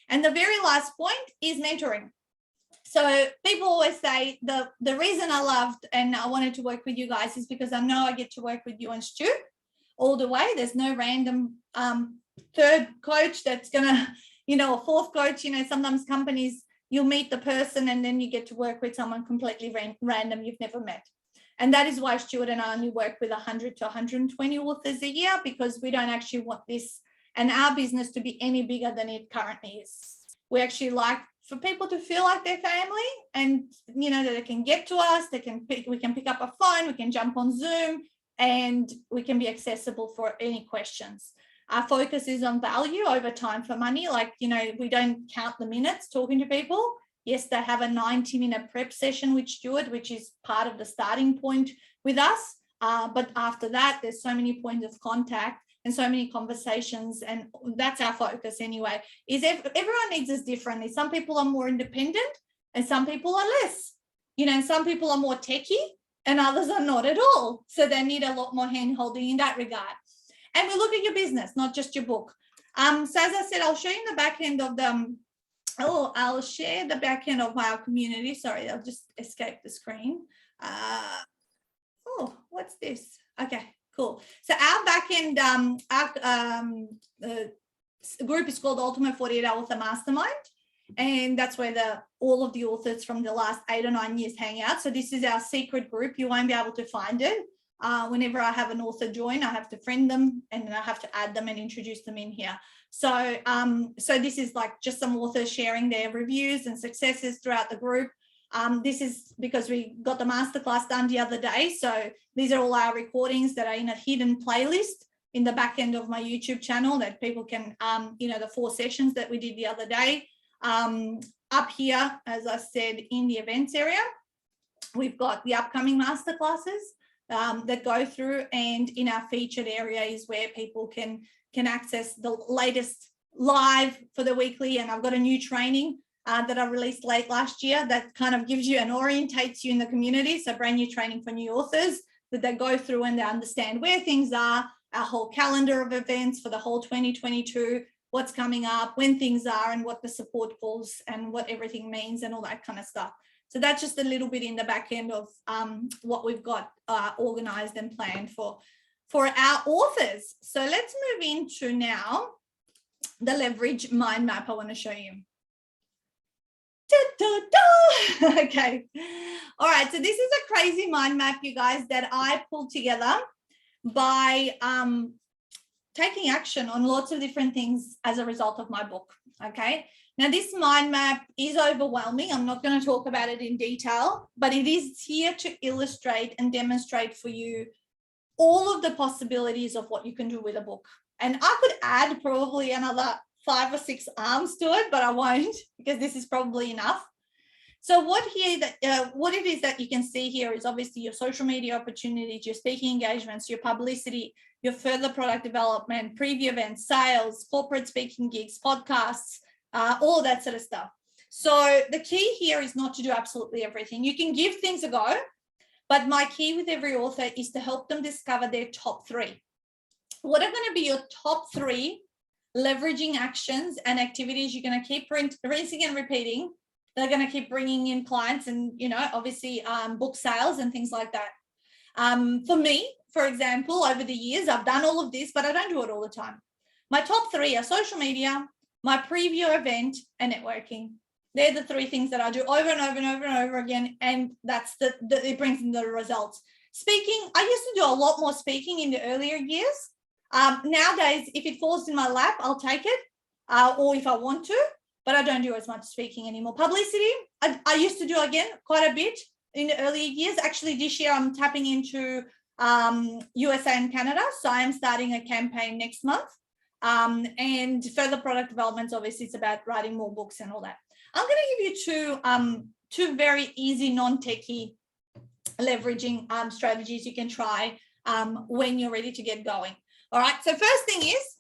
S1: And the very last point is mentoring. So people always say the reason I loved and I wanted to work with you guys is because I know I get to work with you and Stu all the way. There's no random third coach that's gonna, a fourth coach. Sometimes companies, you'll meet the person and then you get to work with someone completely random you've never met. And that is why Stuart and I only work with 100 to 120 authors a year, because we don't actually want this and our business to be any bigger than it currently is. We actually like for people to feel like they're family, and that they can get to us, we can pick up a phone, we can jump on Zoom, and we can be accessible for any questions. Our focus is on value over time for money. Like, you know, we don't count the minutes talking to people. Yes, they have a 90-minute prep session with Stuart, which is part of the starting point with us. But after that, there's so many points of contact and so many conversations, and that's our focus anyway. Is everyone needs us differently. Some people are more independent and some people are less. You know, some people are more techie and others are not at all. So they need a lot more hand-holding in that regard. And we look at your business, not just your book. So as I said, I'll show you the back end of the, I'll share the back end of our community. Sorry, I'll just escape the screen. What's this? Okay, cool. So our back end, group is called Ultimate 48-Hour Author Mastermind. And that's where all of the authors from the last 8 or 9 years hang out. So this is our secret group. You won't be able to find it. Whenever I have an author join, I have to friend them and then I have to add them and introduce them in here. So, so this is like just some authors sharing their reviews and successes throughout the group. This is because we got the masterclass done the other day. So these are all our recordings that are in a hidden playlist in the back end of my YouTube channel that people can, you know, the 4 sessions that we did the other day. Up here, as I said, in the events area, we've got the upcoming masterclasses that go through, and in our featured area is where people can access the latest live for the weekly. And I've got a new training that I released late last year that kind of gives you and orientates you in the community. So brand new training for new authors that they go through and they understand where things are, our whole calendar of events for the whole 2022, what's coming up, when things are, and what the support calls and what everything means and all that kind of stuff. So that's just a little bit in the back end of what we've got organized and planned for our authors. So let's move into now the leverage mind map I want to show you. Okay. All right. So this is a crazy mind map, you guys, that I pulled together by taking action on lots of different things as a result of my book. Okay. Now, this mind map is overwhelming. I'm not going to talk about it in detail, but it is here to illustrate and demonstrate for you all of the possibilities of what you can do with a book. And I could add probably another 5 or 6 arms to it, but I won't, because this is probably enough. So what it is that you can see here is obviously your social media opportunities, your speaking engagements, your publicity, your further product development, preview events, sales, corporate speaking gigs, podcasts, all that sort of stuff. So the key here is not to do absolutely everything. You can give things a go, but my key with every author is to help them discover their top 3. What are going to be your top 3 leveraging actions and activities you're going to keep rinsing and repeating? They're going to keep bringing in clients and, you know, obviously book sales and things like that. For me, for example, over the years, I've done all of this, but I don't do it all the time. My top 3 are social media, my preview event, and networking. They're the 3 things that I do over and over and over and over again. And that's it brings in the results. Speaking, I used to do a lot more speaking in the earlier years. Nowadays, if it falls in my lap, I'll take it, or if I want to, but I don't do as much speaking anymore. Publicity, I used to do, again, quite a bit in the earlier years. Actually, this year I'm tapping into USA and Canada. So I am starting a campaign next month. And further product developments, obviously, it's about writing more books and all that. I'm going to give you two very easy, non-techie leveraging strategies you can try when you're ready to get going. All right. So first thing is,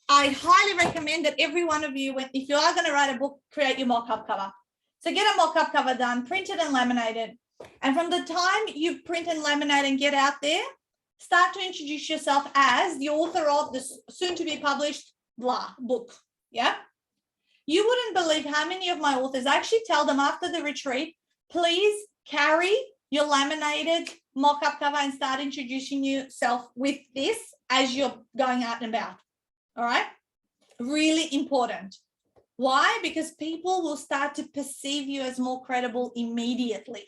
S1: I highly recommend that every one of you, if you are going to write a book, create your mock-up cover. So get a mock-up cover done, print it and laminate it. And from the time you print and laminate and get out there, start to introduce yourself as the author of the soon-to-be published blah book. Yeah. You wouldn't believe how many of my authors, I actually tell them after the retreat, please carry your laminated mock-up cover and start introducing yourself with this as you're going out and about. All right. Really important. Why? Because people will start to perceive you as more credible immediately.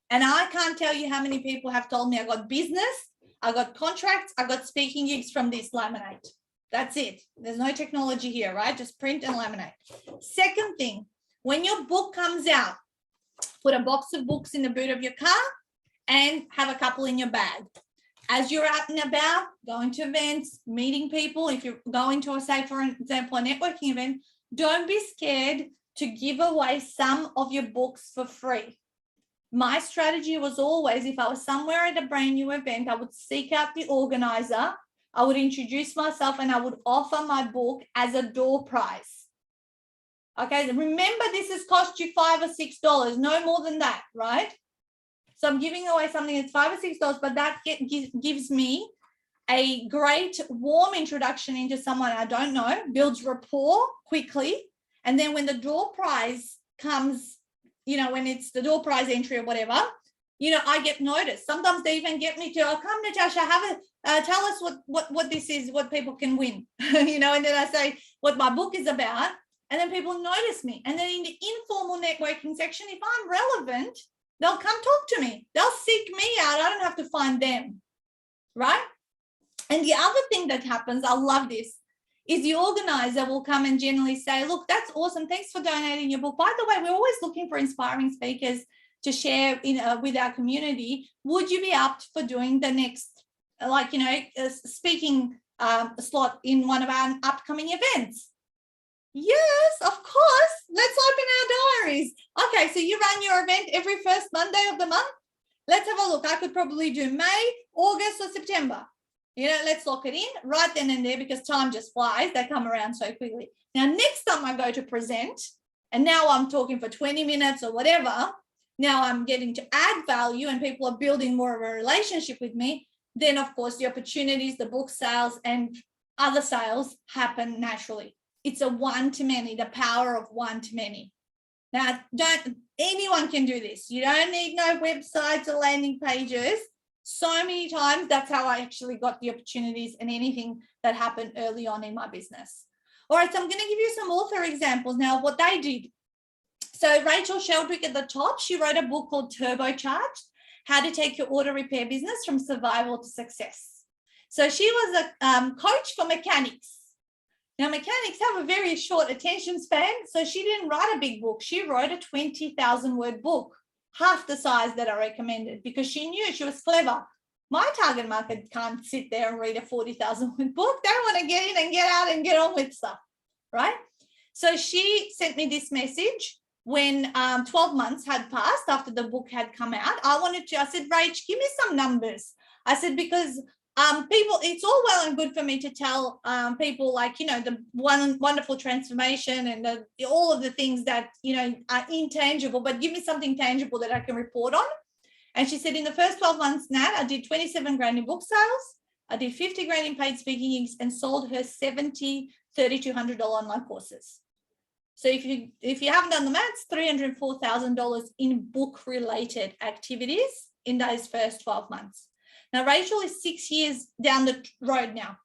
S1: And I can't tell you how many people have told me I got business, I got contracts, I got speaking gigs from this laminate. That's it. There's no technology here, right? Just print and laminate. Second thing, when your book comes out, put a box of books in the boot of your car and have a couple in your bag. as you're out and about, going to events, meeting people, if you're going to, say, for example, a networking event, don't be scared to give away some of your books for free. My strategy was always, if I was somewhere at a brand new event, I would seek out the organizer, I would introduce myself, and I would offer my book as a door prize. Okay, remember, this has cost you $5 or $6, no more than that, right? So I'm giving away something that's $5 or $6, but that gives me a great warm introduction into someone I don't know, builds rapport quickly. And then when the door prize comes, you know, when it's the door prize entry or whatever, you know, I get noticed. Sometimes they even get me to, oh, come, Natasha, tell us what this is, what people can win, you know, and then I say what my book is about, and then people notice me. And then in the informal networking section, if I'm relevant, they'll come talk to me. They'll seek me out. I don't have to find them, right? And the other thing that happens, I love this, is the organizer will come and generally say, look, that's awesome. Thanks for donating your book. By the way, we're always looking for inspiring speakers to share with our community. Would you be up for doing the next, like, you know, speaking slot in one of our upcoming events? Yes, of course. Let's open our diaries. Okay, so you run your event every first Monday of the month. Let's have a look. I could probably do May, August, or September. You know, let's lock it in right then and there, because time just flies. They come around so quickly. Now, next time I go to present, and now I'm talking for 20 minutes or whatever, now I'm getting to add value and people are building more of a relationship with me, then of course the opportunities, the book sales and other sales happen naturally. It's a one-to-many, the power of one-to-many. Now, anyone can do this. You don't need no websites or landing pages. So many times, that's how I actually got the opportunities and anything that happened early on in my business. All right, so I'm going to give you some author examples now of what they did. So Rachel Sheldrick at the top, she wrote a book called Turbocharged, How to Take Your Auto Repair Business from Survival to Success. So she was a coach for mechanics. Now, mechanics have a very short attention span, so she didn't write a big book. She wrote a 20,000-word book, half the size that I recommended, because she knew, she was clever. My target market can't sit there and read a 40,000-word book. They want to get in and get out and get on with stuff, right? So she sent me this message when 12 months had passed after the book had come out. I said, Rach, give me some numbers. I said, because people, it's all well and good for me to tell people, like, you know, the wonderful transformation and all of the things that, you know, are intangible, but give me something tangible that I can report on. And she said, in the first 12 months, Nat, I did 27 grand in book sales. I did 50 grand in paid speaking gigs and sold her 70 $3,200 online courses. So if you haven't done the maths, $304,000 in book related activities in those first 12 months. Now, Rachel is 6 years down the road now,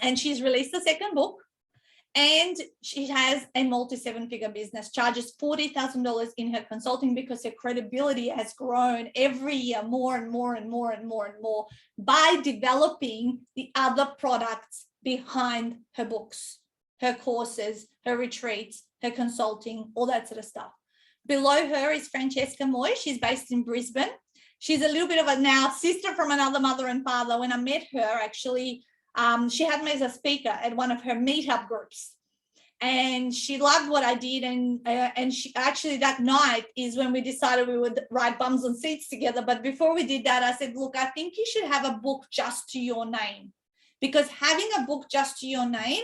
S1: and she's released the second book, and she has a multi-seven-figure business, charges $40,000 in her consulting because her credibility has grown every year more and more and more and more and more by developing the other products behind her books, her courses, her retreats, her consulting, all that sort of stuff. Below her is Francesca Moy. She's based in Brisbane. She's a little bit of a now sister from another mother and father. When I met her, actually, she had me as a speaker at one of her meetup groups, and she loved what I did. And she actually, that night is when we decided we would write Bums on Seats together. But before we did that, I said, look, I think you should have a book just to your name, because having a book just to your name,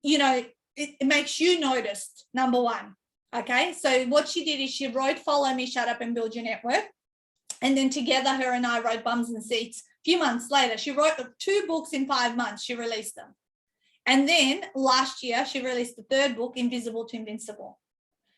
S1: you know, it makes you noticed, number one. Okay, so what she did is she wrote Follow Me, Shut Up and Build Your Network. And then together, her and I wrote Bums and Seats. A few months later, she wrote 2 books in 5 months. She released them. And then last year, she released the 3rd book, Invisible to Invincible.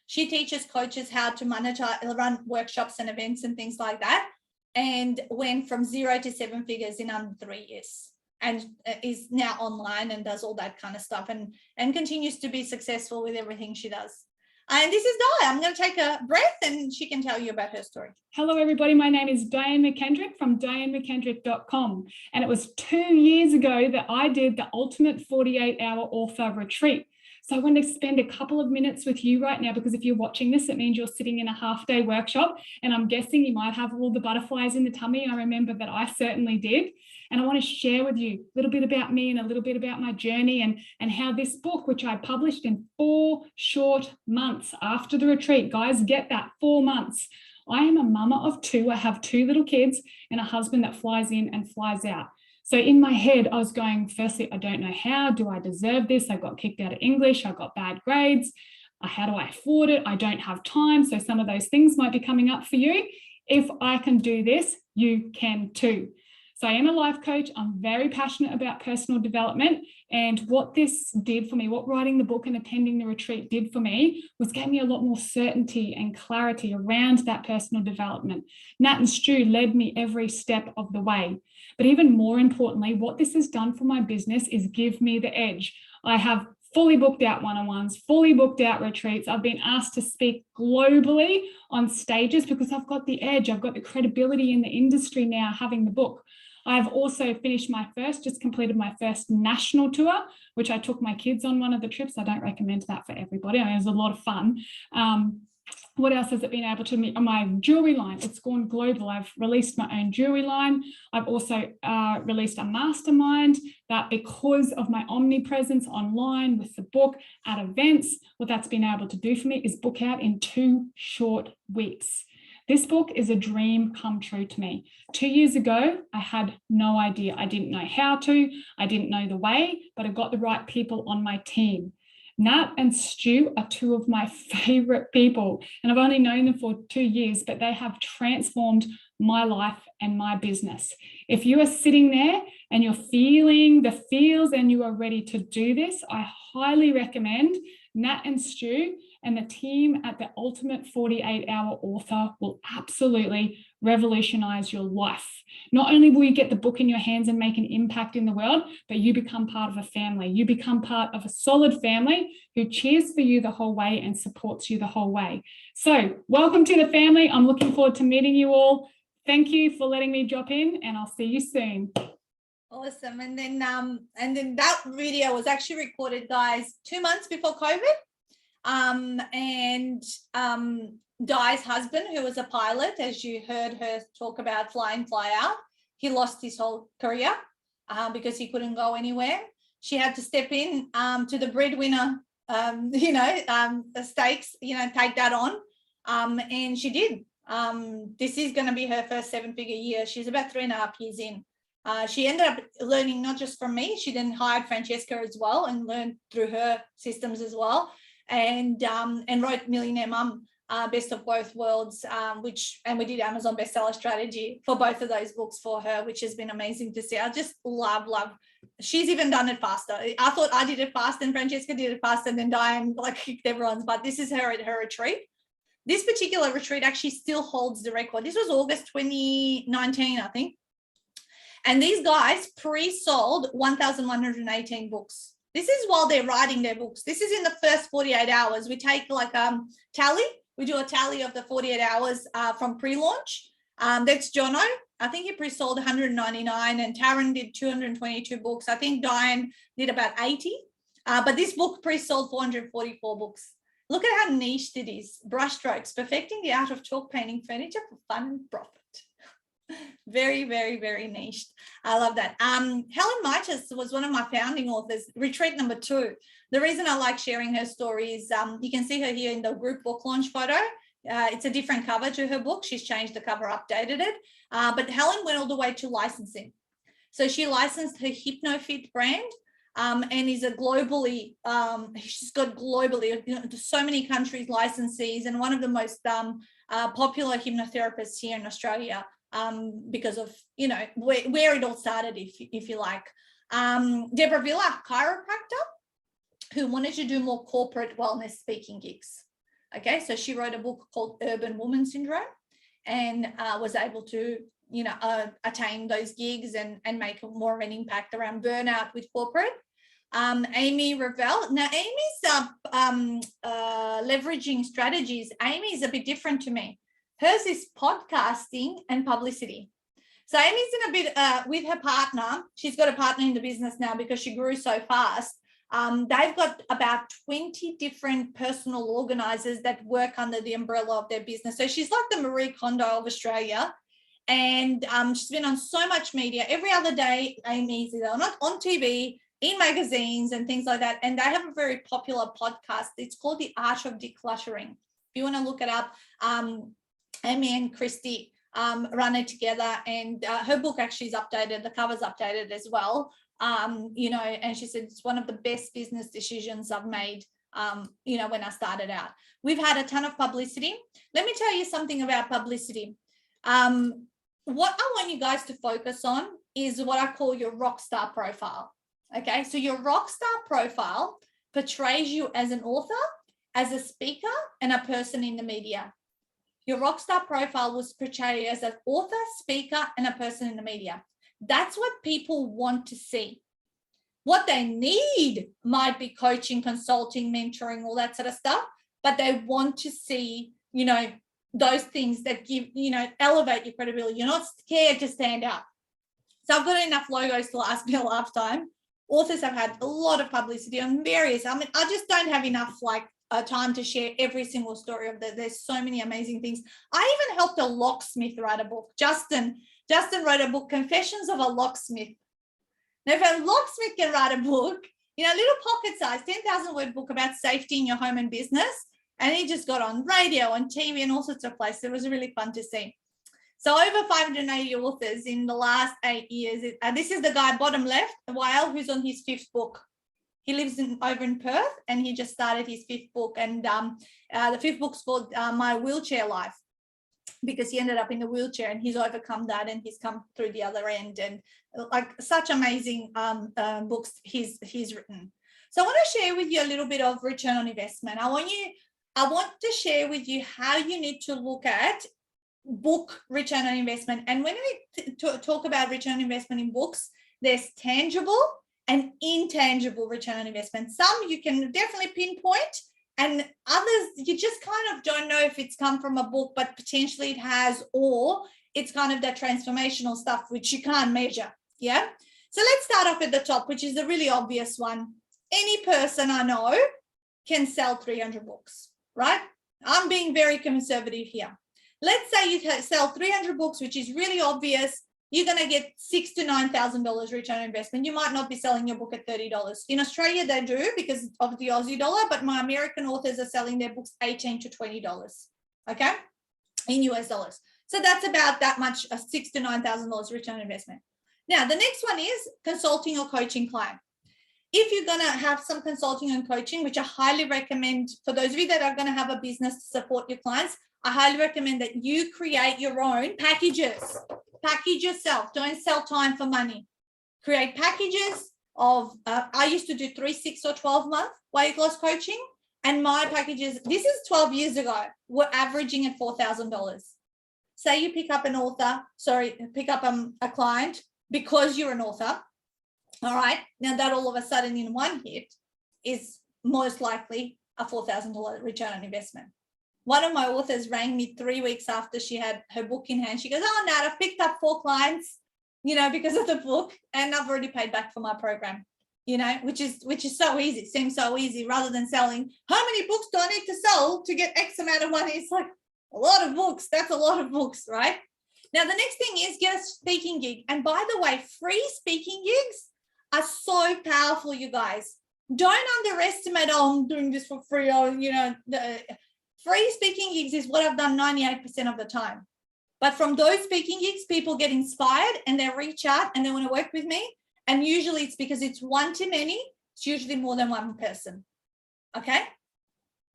S1: She teaches coaches how to monetize, run workshops and events and things like that, and went from 0 to 7 figures in under 3 years, and is now online and does all that kind of stuff, and continues to be successful with everything she does. And this is Di. I'm going to take a breath and she can tell you about her story.
S2: Hello, everybody. My name is Diane McKendrick from DianeMcKendrick.com. And it was 2 years ago that I did the ultimate 48-hour author retreat. So I want to spend a couple of minutes with you right now, because if you're watching this, it means you're sitting in a half-day workshop, and I'm guessing you might have all the butterflies in the tummy. I remember that I certainly did. And I want to share with you a little bit about me and a little bit about my journey, and how this book, which I published in 4 short months after the retreat, guys, get that, 4 months. I am a mama of 2. I have 2 little kids and a husband that flies in and flies out. So in my head, I was going, firstly, I don't know how. Do I deserve this? I got kicked out of English. I got bad grades. How do I afford it? I don't have time. So some of those things might be coming up for you. If I can do this, you can too. So I am a life coach. I'm very passionate about personal development. And what this did for me, what writing the book and attending the retreat did for me, was gave me a lot more certainty and clarity around that personal development. Nat and Stu led me every step of the way. But even more importantly, what this has done for my business is give me the edge. I have fully booked out one-on-ones, fully booked out retreats. I've been asked to speak globally on stages because I've got the edge. I've got the credibility in the industry now having the book. I've also just completed my first national tour, which I took my kids on one of the trips. I don't recommend that for everybody. I mean, it was a lot of fun. What else has it been able to meet? My jewelry line, it's gone global. I've released my own jewelry line. I've also released a mastermind that, because of my omnipresence online with the book at events, what that's been able to do for me is book out in 2 short weeks. This book is a dream come true to me. 2 years ago, I had no idea. I didn't know how to, I didn't know the way, but I got the right people on my team. Nat and Stu are 2 of my favorite people, and I've only known them for 2 years, but they have transformed my life and my business. If you are sitting there and you're feeling the feels and you are ready to do this, I highly recommend Nat and Stu, and the team at the Ultimate 48-Hour Author will absolutely revolutionize your life. Not only will you get the book in your hands and make an impact in the world, but you become part of a family. You become part of a solid family who cheers for you the whole way and supports you the whole way. So welcome to the family. I'm looking forward to meeting you all. Thank you for letting me drop in, and I'll see you soon.
S1: Awesome. And then that video was actually recorded, guys, 2 months before COVID. Di's husband, who was a pilot, as you heard her talk about fly in, fly out, he lost his whole career because he couldn't go anywhere. She had to step in to the breadwinner, stakes, take that on. And she did. This is going to be her first 7-figure year. She's about 3.5 years in. She ended up learning not just from me. She then hired Francesca as well and learned through her systems as well. And wrote Millionaire Mum, Best of Both Worlds, and we did Amazon bestseller strategy for both of those books for her, which has been amazing to see. I just love. She's even done it faster. I thought I did it fast and Francesca did it fast, and then Diane kicked everyone's butt. This is her at her retreat. This particular retreat actually still holds the record. This was August 2019, I think. And these guys pre-sold 1,118 books. This is while they're writing their books. This is in the first 48 hours. We take tally. We do a tally of the 48 hours from pre-launch. That's Jono. I think he pre-sold 199, and Taryn did 222 books. I think Diane did about 80. But this book pre-sold 444 books. Look at how niched it is. Brushstrokes, perfecting the art of chalk painting furniture for fun and profit. Very, very, very niched. I love that. Helen Mitas was one of my founding authors, retreat number 2. The reason I like sharing her story is you can see her here in the group book launch photo. It's a different cover to her book. She's changed the cover, updated it. But Helen went all the way to licensing. So she licensed her HypnoFit brand and is a globally, she's got globally, so many countries licensees, and one of the most popular hypnotherapists here in Australia. Because of, where it all started, if you like. Deborah Villa, chiropractor, who wanted to do more corporate wellness speaking gigs. Okay, so she wrote a book called Urban Woman Syndrome, and was able to, attain those gigs and make more of an impact around burnout with corporate. Amy Revell. Now, Amy's leveraging strategies. Amy's a bit different to me. Hers is podcasting and publicity. So Amy's in a bit with her partner. She's got a partner in the business now because she grew so fast. They've got about 20 different personal organisers that work under the umbrella of their business. So she's like the Marie Kondo of Australia. And she's been on so much media. Every other day, Amy's on TV, in magazines and things like that. And they have a very popular podcast. It's called The Art of Decluttering. If you want to look it up, Amy and Christy run it together, and her book actually is updated. The cover's updated as well. And she said it's one of the best business decisions I've made, when I started out. We've had a ton of publicity. Let me tell you something about publicity. What I want you guys to focus on is what I call your rock star profile. Okay, so your rock star profile portrays you as an author, as a speaker, and a person in the media. Your rock star profile was portrayed as an author, speaker, and a person in the media. That's what people want to see. What they need might be coaching, consulting, mentoring, all that sort of stuff, but they want to see, those things that give, elevate your credibility. You're not scared to stand up. So I've got enough logos to last me a lifetime. Authors have had a lot of publicity on various. I just don't have enough time to share every single story of that. There's so many amazing things. I even helped a locksmith write a book. Justin wrote a book, Confessions of a Locksmith. Now, if a locksmith can write a book, little pocket size, 10,000 word book about safety in your home and business, and he just got on radio, on TV, and all sorts of places. It was really fun to see. So over 580 authors in the last 8 years. This is the guy bottom left, Wael, who's on his 5th book. He lives over in Perth, and he just started his 5th book. And the 5th book's called My Wheelchair Life, because he ended up in the wheelchair and he's overcome that and he's come through the other end. And such amazing books he's written. So I want to share with you a little bit of return on investment. I want to share with you how you need to look at book return on investment. And when we talk about return on investment in books, there's tangible and intangible return on investment. Some you can definitely pinpoint, and others you just kind of don't know if it's come from a book, but potentially it has, or it's kind of that transformational stuff which you can't measure. Yeah. So let's start off at the top, which is the really obvious one. Any person I know can sell 300 books, right? I'm being very conservative here. Let's say you sell 300 books, which is really obvious. You're going to get $6,000 to $9,000 return on investment. You might not be selling your book at $30. In Australia, they do because of the Aussie dollar, but my American authors are selling their books $18 to $20, okay, in US dollars. So that's about that much, $6,000 to $9,000 return on investment. Now, the next one is consulting or coaching client. If you're going to have some consulting and coaching, which I highly recommend for those of you that are going to have a business to support your clients, I highly recommend that you create your own packages. Package yourself. Don't sell time for money. Create packages of, I used to do 3, 6, or 12 month weight loss coaching. And my packages, this is 12 years ago, were averaging at $4,000. Say you pick up a client because you're an author. All right. Now that all of a sudden in one hit is most likely a $4,000 return on investment. One of my authors rang me 3 weeks after she had her book in hand. She goes, "Oh, Nat, I've picked up 4 clients, because of the book, and I've already paid back for my program." Which is so easy. It seems so easy, rather than selling, how many books do I need to sell to get X amount of money? It's like a lot of books. That's a lot of books, right? Now, the next thing is get a speaking gig. And by the way, free speaking gigs are so powerful, you guys. Don't underestimate, I'm doing this for free, the free speaking gigs is what I've done 98% of the time. But from those speaking gigs, people get inspired and they reach out and they want to work with me. And usually it's because it's one to many. It's usually more than one person. Okay.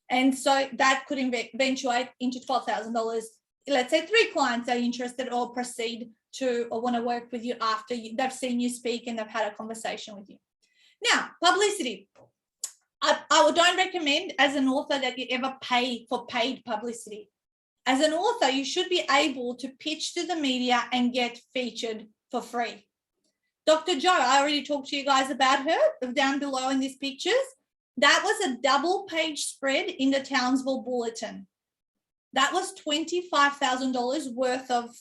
S1: And so that could eventuate into $12,000. Let's say 3 clients are interested or proceed to or want to work with you after they've seen you speak and they've had a conversation with you. Now, publicity. I don't recommend as an author that you ever pay for paid publicity. As an author, you should be able to pitch to the media and get featured for free. Dr. Jo, I already talked to you guys about her down below in these pictures. That was a double page spread in the Townsville Bulletin. That was $25,000 worth of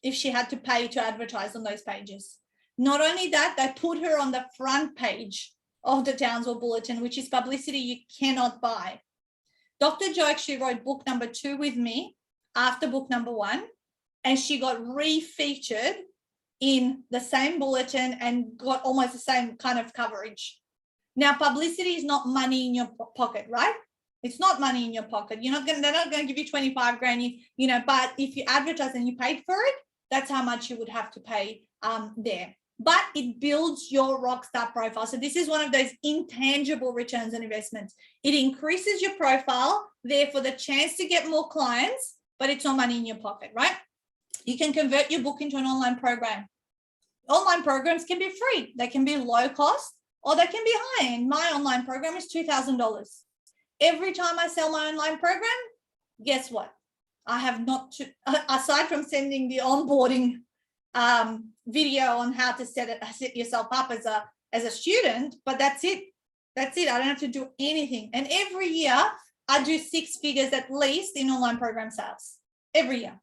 S1: if she had to pay to advertise on those pages. Not only that, they put her on the front page of the Townsville Bulletin, which is publicity you cannot buy. Dr. Jo actually wrote book number 2 with me after book number 1, and she got re-featured in the same bulletin and got almost the same kind of coverage. Now, publicity is not money in your pocket, right? It's not money in your pocket. They're not going to give you 25 grand, but if you advertise and you paid for it, that's how much you would have to pay there. But it builds your rockstar profile. So this is one of those intangible returns on investments. It increases your profile, therefore the chance to get more clients, but it's not money in your pocket, right? You can convert your book into an online program. Online programs can be free. They can be low cost or they can be high end. My online program is $2,000. Every time I sell my online program, guess what? I have not to, aside from sending the onboarding video on how to set yourself up as a student, but that's it. That's it. I don't have to do anything. And every year I do 6 figures at least in online program sales. Every year,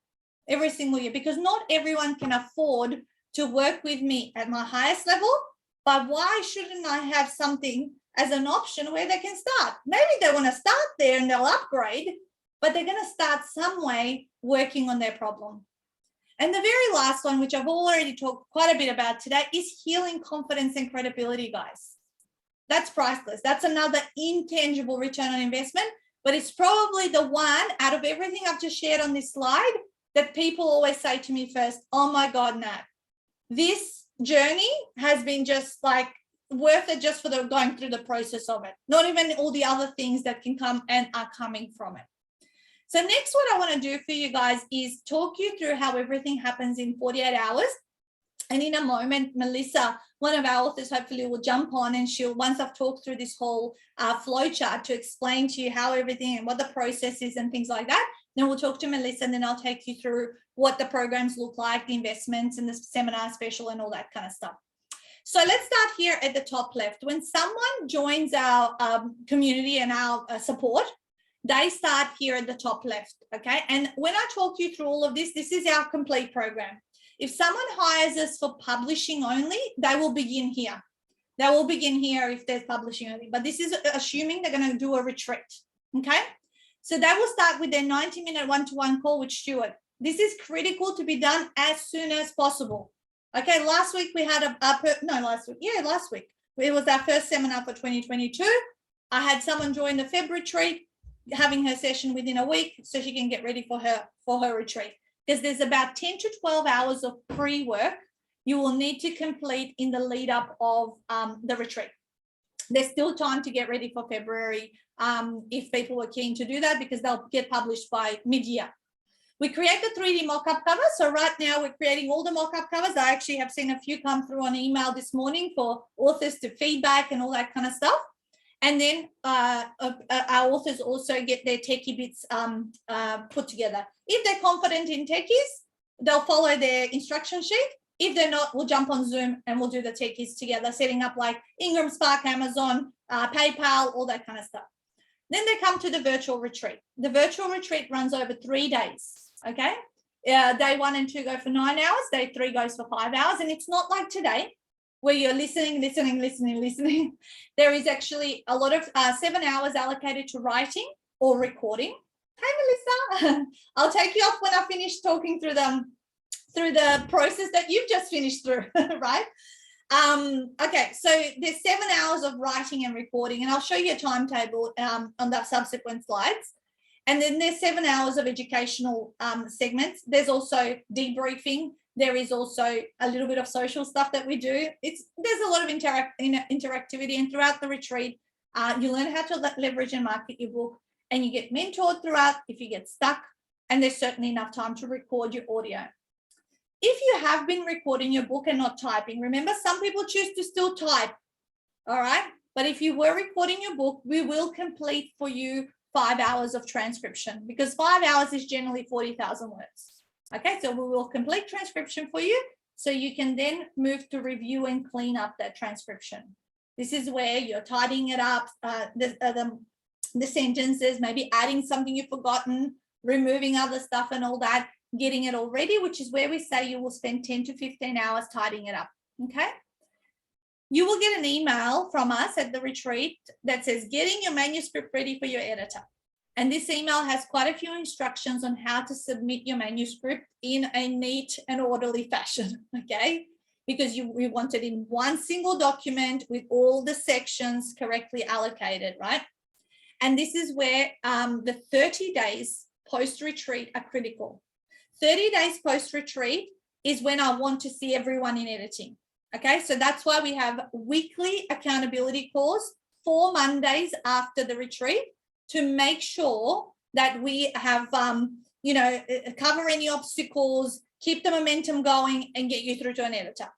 S1: every single year, because not everyone can afford to work with me at my highest level. But why shouldn't I have something as an option where they can start? Maybe they want to start there and they'll upgrade, but they're going to start some way working on their problem. And the very last one, which I've already talked quite a bit about today, is healing confidence and credibility, guys. That's priceless. That's another intangible return on investment, but it's probably the one out of everything I've just shared on this slide that people always say to me first, oh my God, Nat, this journey has been just like worth it just for the going through the process of it, not even all the other things that can come and are coming from it. So next, what I want to do for you guys is talk you through how everything happens in 48 hours. And in a moment, Melissa, one of our authors, hopefully will jump on and she'll, once I've talked through this whole flow chart to explain to you how everything and what the process is and things like that, then we'll talk to Melissa and then I'll take you through what the programs look like, the investments and the seminar special and all that kind of stuff. So let's start here at the top left. When someone joins our community and our support, they start here at the top left, okay? And when I talk you through all of this, this is our complete program. If someone hires us for publishing only, they will begin here. They will begin here if there's publishing only, but this is assuming they're going to do a retreat, okay? So they will start with their 90-minute one-to-one call with Stuart. This is critical to be done as soon as possible. Okay, last week we had last week. It was our first seminar for 2022. I had someone join the Feb retreat, having her session within a week so she can get ready for her retreat. Because there's about 10 to 12 hours of pre-work you will need to complete in the lead up of the retreat. There's still time to get ready for February if people were keen to do that, because they'll get published by mid-year. We create the 3D mock-up cover. So right now we're creating all the mock-up covers. I actually have seen a few come through on email this morning for authors to feedback and all that kind of stuff. And then our authors also get their techie bits put together. If they're confident in techies, they'll follow their instruction sheet. If they're not, we'll jump on Zoom and we'll do the techies together, setting up like Ingram Spark, Amazon, PayPal, all that kind of stuff. Then they come to the virtual retreat. The virtual retreat runs over 3 days, okay? Day 1 and 2 go for 9 hours. Day 3 goes for 5 hours. And it's not like today, where you're listening. There is actually a lot of 7 hours allocated to writing or recording. Hey, Melissa, I'll take you off when I finish talking through the process that you've just finished through, right? Okay, so there's 7 hours of writing and recording, and I'll show you a timetable on the subsequent slides. And then there's 7 hours of educational segments. There's also debriefing. There is also a little bit of social stuff that we do. There's a lot of interactivity, and throughout the retreat, you learn how to leverage and market your book, and you get mentored throughout if you get stuck, and there's certainly enough time to record your audio. If you have been recording your book and not typing, remember some people choose to still type, all right? But if you were recording your book, we will complete for you 5 hours of transcription, because 5 hours is generally 40,000 words. Okay, so we will complete transcription for you so you can then move to review and clean up that transcription. This is where you're tidying it up, the sentences, maybe adding something you've forgotten, removing other stuff and all that, getting it all ready, which is where we say you will spend 10 to 15 hours tidying it up, okay? you will get an email from us at the retreat that says getting your manuscript ready for your editor. And this email has quite a few instructions on how to submit your manuscript in a neat and orderly fashion, okay? Because we want it in one single document with all the sections correctly allocated, right? And this is where the 30 days post-retreat are critical. 30 days post-retreat is when I want to see everyone in editing. Okay, so that's why we have weekly accountability calls 4 Mondays after the retreat to make sure that we have, cover any obstacles, keep the momentum going and get you through to an editor.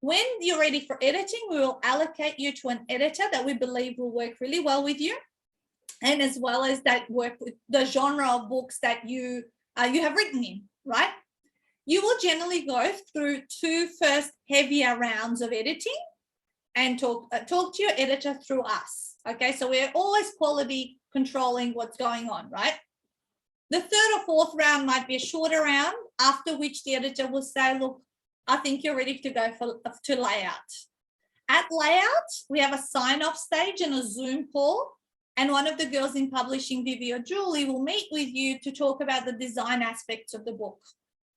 S1: When you're ready for editing, we will allocate you to an editor that we believe will work really well with you, and as well as that work with the genre of books that you have written in, right? You will generally go through 2 first heavier rounds of editing and talk to your editor through us. Okay, so we're always quality controlling what's going on, right? The 3rd or 4th round might be a shorter round, after which the editor will say, look, I think you're ready to go to layout. At layout, we have a sign-off stage and a Zoom call. And one of the girls in publishing, Vivi or Julie, will meet with you to talk about the design aspects of the book,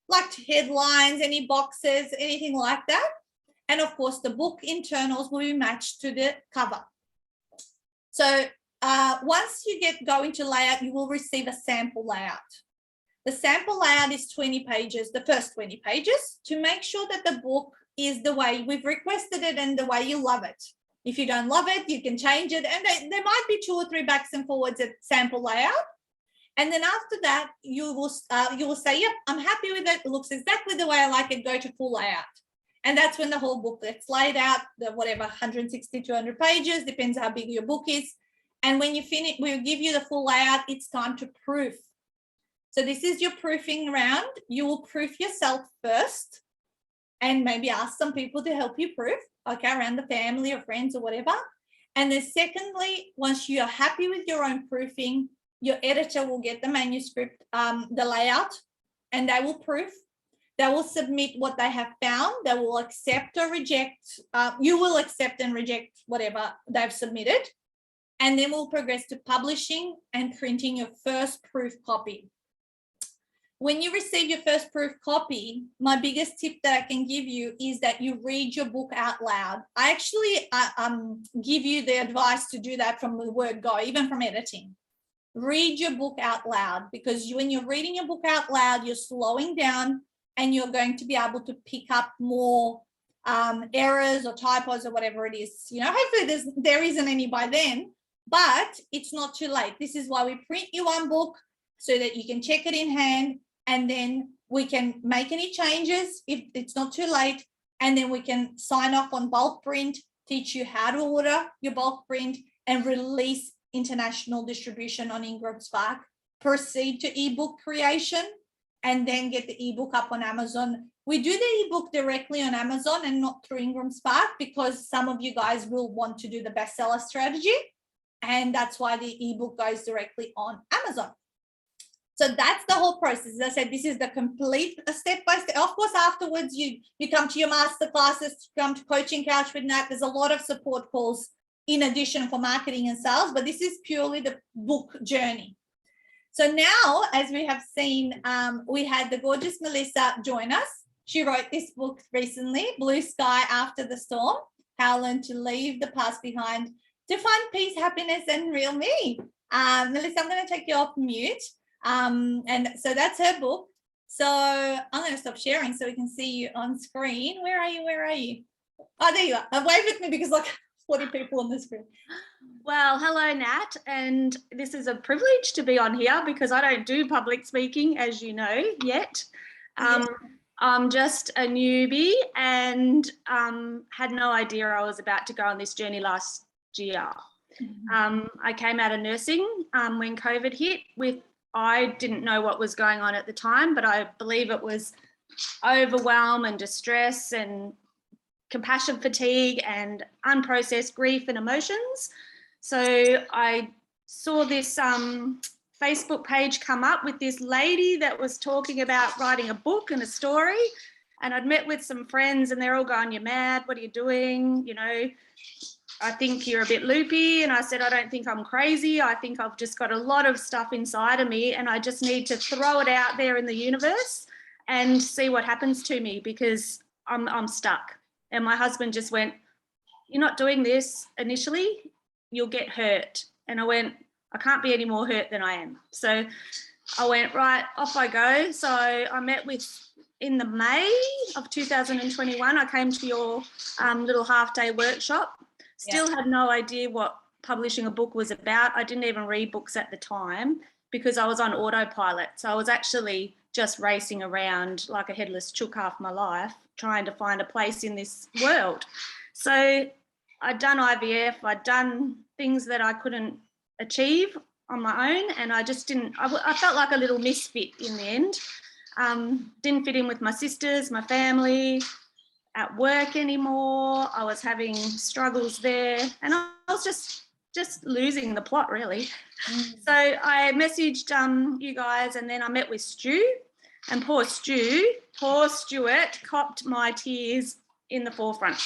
S1: like headlines, any boxes, anything like that. And of course, the book internals will be matched to the cover. So once you go into layout, you will receive a sample layout. The sample layout is 20 pages, the first 20 pages, to make sure that the book is the way we've requested it and the way you love it. If you don't love it, you can change it. And there might be 2 or 3 backs and forwards at sample layout. And then after that, you will say, yep, I'm happy with it. It looks exactly the way I like it. Go to full layout. And that's when the whole book gets laid out, the whatever, 160, 200 pages, depends how big your book is. And when you finish, we'll give you the full layout. It's time to proof. So this is your proofing round. You will proof yourself first and maybe ask some people to help you proof, okay, around the family or friends or whatever. And then secondly, once you're happy with your own proofing, your editor will get the manuscript, the layout, and they will proof. They will submit what they have found. They will accept or reject. You will accept and reject whatever they've submitted. And then we'll progress to publishing and printing your first proof copy. When you receive your first proof copy, my biggest tip that I can give you is that you read your book out loud. I actually give you the advice to do that from the word go, even from editing. Read your book out loud, because when you're reading your book out loud, you're slowing down and you're going to be able to pick up more errors or typos or whatever it is. You know, hopefully there isn't any by then, but it's not too late. This is why we print you one book so that you can check it in hand, and then we can make any changes if it's not too late, and then we can sign off on bulk print, teach you how to order your bulk print, and release international distribution on Ingram Spark, proceed to ebook creation, and then get the ebook up on Amazon. We do the ebook directly on Amazon and not through Ingram Spark, because some of you guys will want to do the bestseller strategy, and that's why the ebook goes directly on Amazon. So that's the whole process. As I said, this is the complete step-by-step. Of course, afterwards, you come to your master classes, come to Coaching Couch with Nat. There's a lot of support calls in addition for marketing and sales, but this is purely the book journey. So now, as we have seen, we had the gorgeous Melissa join us. She wrote this book recently, Blue Sky After the Storm, How I Learned to Leave the Past Behind to Find Peace, Happiness, and Real Me. Melissa, I'm going to take you off mute. And so that's her book. So I'm going to stop sharing so we can see you on screen. Where are you? Where are you? Oh, there you are. Wave at me because like 40 people on the screen.
S3: Well, hello, Nat. And this is a privilege to be on here because I don't do public speaking, as you know, yet. I'm just a newbie and had no idea I was about to go on this journey last year. I came out of nursing when COVID hit I didn't know what was going on at the time, but I believe it was overwhelm and distress and compassion fatigue and unprocessed grief and emotions. So I saw this Facebook page come up with this lady that was talking about writing a book and a story. And I'd met with some friends and they're all going, "You're mad, what are you doing? You know, I think you're a bit loopy." And I said, "I don't think I'm crazy. I think I've just got a lot of stuff inside of me and I just need to throw it out there in the universe and see what happens to me, because I'm stuck." And my husband just went, "You're not doing this initially, you'll get hurt." And I went, "I can't be any more hurt than I am." So I went, "Right, off I go." So I met with, in the May of 2021, I came to your little half-day workshop. Still had no idea what publishing a book was about. I didn't even read books at the time because I was on autopilot. So I was actually just racing around like a headless chook half my life, trying to find a place in this world. So I'd done IVF, I'd done things that I couldn't achieve on my own, and I just didn't, I felt like a little misfit in the end. Didn't fit in with my sisters, my family, at work anymore. I was having struggles there, and I was just losing the plot, really. So I messaged you guys, and then I met with Stu, and poor Stuart copped my tears in the forefront.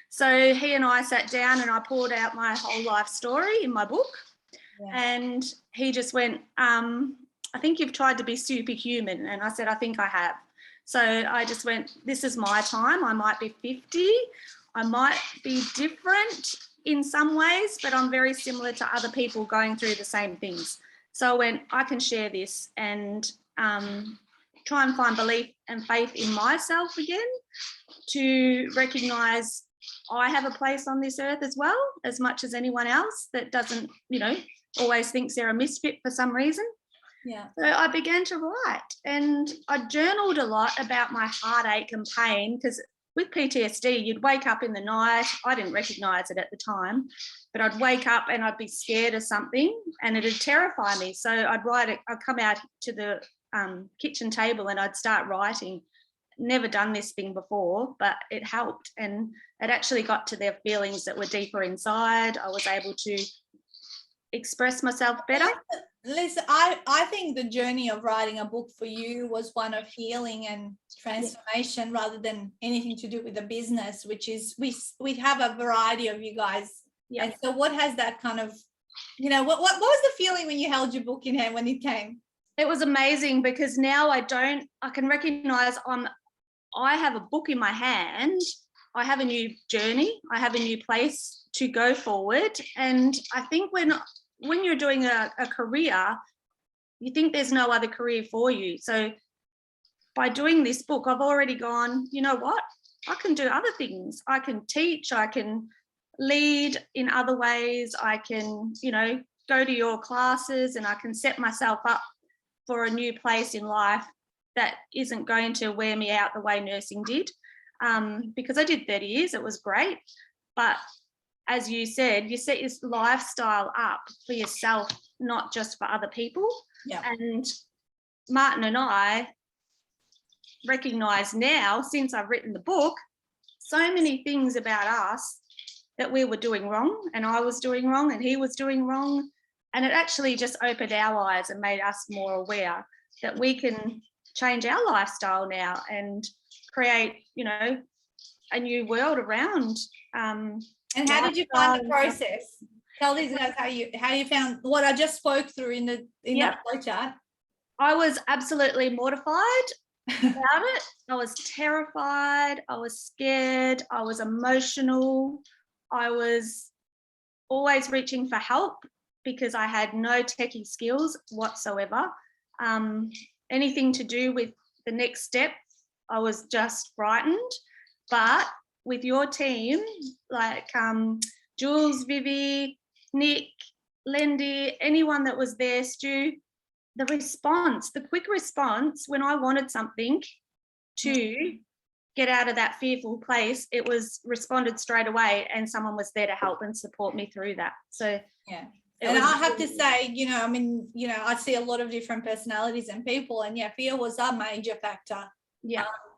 S3: So he and I sat down and I poured out my whole life story in my book. And he just went, "I think you've tried to be superhuman." And I said, "I think I have." So I just went, "This is my time. I might be 50. I might be different in some ways, but I'm very similar to other people going through the same things." So I went, "I can share this and try and find belief and faith in myself again, to recognise I have a place on this earth as well, as much as anyone else that doesn't, you know, always thinks they're a misfit for some reason."
S1: Yeah.
S3: So I began to write, and I journaled a lot about my heartache and pain, because with PTSD, you'd wake up in the night. I didn't recognise it at the time, but I'd wake up and I'd be scared of something and it'd terrify me. So I'd write it, I'd come out to the kitchen table and I'd start writing. Never done this thing before, but it helped, and it actually got to their feelings that were deeper inside. I was able to express myself better.
S1: Lisa, I think the journey of writing a book for you was one of healing and transformation rather than anything to do with the business, which is we have a variety of you guys.
S3: Yeah.
S1: And so what has that kind of, you know, what was the feeling when you held your book in hand when it came?
S3: It was amazing, because now I can recognize I have a book in my hand. I have a new journey. I have a new place to go forward. And I think when you're doing a career, you think there's no other career for you. So by doing this book, I've already gone, you know what? I can do other things. I can teach, I can lead in other ways. I can, you know, go to your classes, and I can set myself up for a new place in life that isn't going to wear me out the way nursing did. Because I did 30 years, it was great. But as you said, you set your lifestyle up for yourself, not just for other people.
S1: Yeah.
S3: And Martin and I recognise now, since I've written the book, so many things about us that we were doing wrong, and I was doing wrong, and he was doing wrong. And it actually just opened our eyes and made us more aware that we can change our lifestyle now and create, you know, a new world around.
S1: And how did you find the process? Tell these guys how you found what I just spoke through in that flowchart.
S3: I was absolutely mortified about it. I was terrified. I was scared. I was emotional. I was always reaching for help because I had no techie skills whatsoever. Anything to do with the next step, I was just frightened. But with your team, like Jules, Vivi, Nick, Lindy, anyone that was there, Stu, the quick response when I wanted something to get out of that fearful place, it was responded straight away, and someone was there to help and support me through that. So
S1: yeah. And I have to say, you know, I mean, you know, I see a lot of different personalities and people, and fear was a major factor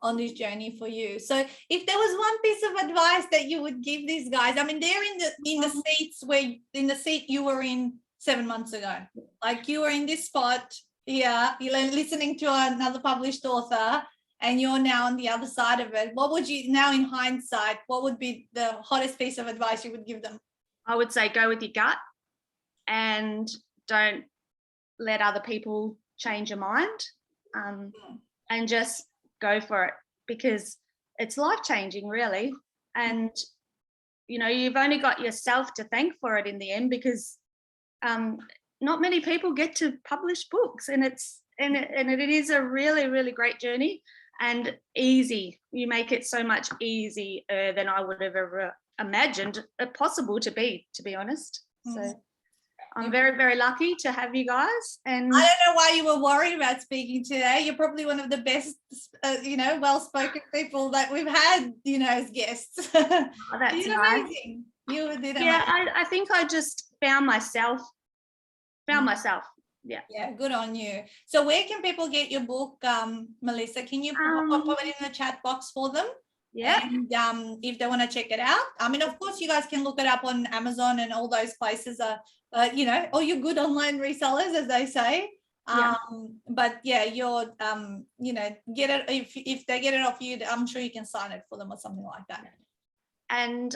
S1: on this journey for you. So if there was one piece of advice that you would give these guys, I mean, they're in the seat you were in 7 months ago. Like, you were in this spot here, you're listening to another published author, and you're now on the other side of it, what would you, now in hindsight, what would be the hottest piece of advice you would give them?
S3: I would say go with your gut and don't let other people change your mind, and just go for it, because it's life-changing, really. And you know, you've only got yourself to thank for it in the end, because not many people get to publish books, and it is a really, really great journey and easy. You make it so much easier than I would have ever imagined it possible to be honest. So I'm very, very lucky to have you guys. And
S1: I don't know why you were worried about speaking today. You're probably one of the best, well-spoken people that we've had, as guests.
S3: oh, that's
S1: You did
S3: nice.
S1: amazing. You did amazing.
S3: Yeah, I think I just found myself.
S1: Yeah, good on you. So where can people get your book, Melissa? Can you pop it in the chat box for them?
S3: Yeah.
S1: And if they want to check it out, I mean, of course, you guys can look it up on Amazon and all those places. All your good online resellers, as they say.
S3: Yeah.
S1: But yeah, you're get it if they get it off you. I'm sure you can sign it for them or something like that.
S3: And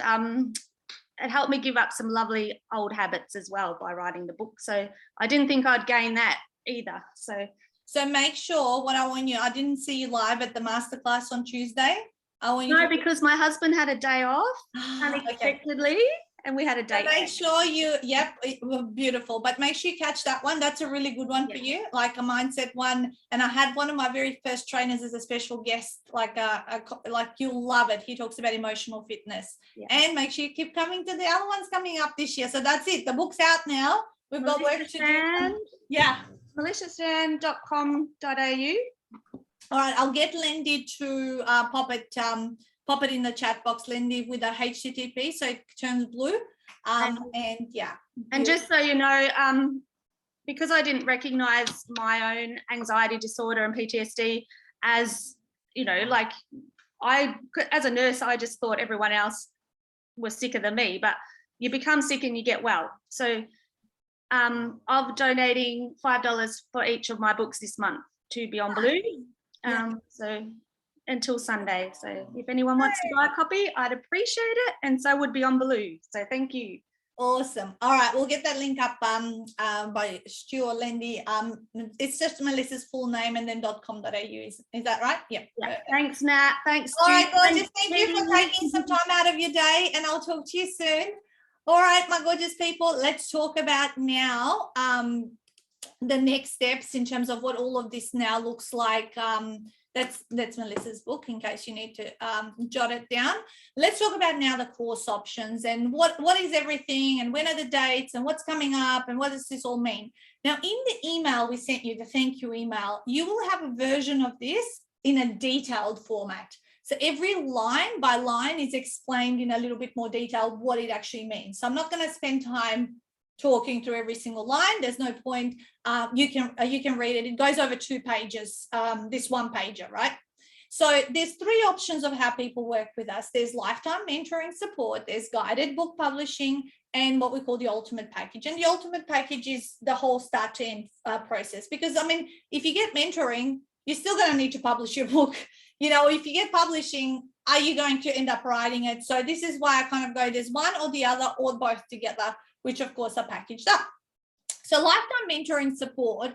S3: it helped me give up some lovely old habits as well by writing the book. So I didn't think I'd gain that either. So
S1: make sure I didn't see you live at the masterclass on Tuesday.
S3: Because my husband had a day off unexpectedly, and we had a date.
S1: Make sure it was beautiful, but make sure you catch that one. That's a really good one for you, like a mindset one. And I had one of my very first trainers as a special guest, like you'll love it. He talks about emotional fitness, and make sure you keep coming to the other ones coming up this year. So that's it. The book's out now. We've got work to do. Yeah.
S3: melissastan.com.au.
S1: All right, I'll get Lindy to pop it in the chat box, Lindy, with a HTTP so it turns blue. And
S3: just so you know, because I didn't recognize my own anxiety disorder and PTSD as, as a nurse, I just thought everyone else was sicker than me, but you become sick and you get well. So I'm donating $5 for each of my books this month to Beyond Blue. So until Sunday. So if anyone wants to buy a copy, I'd appreciate it. And so would Beyond Blue. So thank you.
S1: Awesome. All right, we'll get that link up by Stu or Lindy. It's just Melissa's full name and then .com.au. Is that right? Yeah.
S3: Thanks, Nat. Thanks.
S1: All right, gorgeous. Thank you for taking some time out of your day, and I'll talk to you soon. All right, my gorgeous people, let's talk about now the next steps in terms of what all of this now looks like. That's Melissa's book, in case you need to jot it down. Let's talk about now the course options and what is everything, and when are the dates, and what's coming up, and what does this all mean. Now, in the email we sent you, the thank you email, you will have a version of this in a detailed format. So every line by line is explained in a little bit more detail what it actually means. So I'm not going to spend time talking through every single line. There's no point. You can read it. It goes over 2 pages, this one pager, right? So there's 3 options of how people work with us. There's lifetime mentoring support, there's guided book publishing, and what we call the ultimate package. And the ultimate package is the whole start to end process. Because, I mean, if you get mentoring, you're still going to need to publish your book. If you get publishing, are you going to end up writing it? So this is why I kind of go, there's one or the other or both together, which of course are packaged up. So lifetime mentoring support,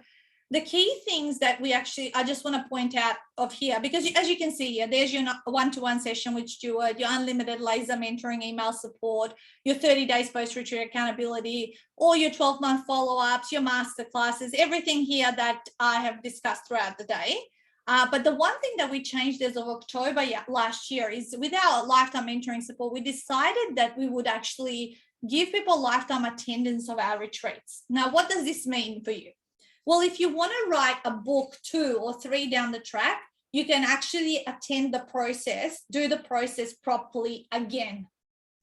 S1: the key things that I just want to point out of here, because as you can see here, there's your one-to-one session with Stuart, your unlimited laser mentoring email support, your 30 days post-retreat accountability, all your 12-month follow-ups, your masterclasses, everything here that I have discussed throughout the day. But the one thing that we changed as of October last year is, with our lifetime mentoring support, we decided that we would actually give people lifetime attendance of our retreats. Now, what does this mean for you? Well, if you want to write a book 2 or 3 down the track, you can actually attend the process, do the process properly again.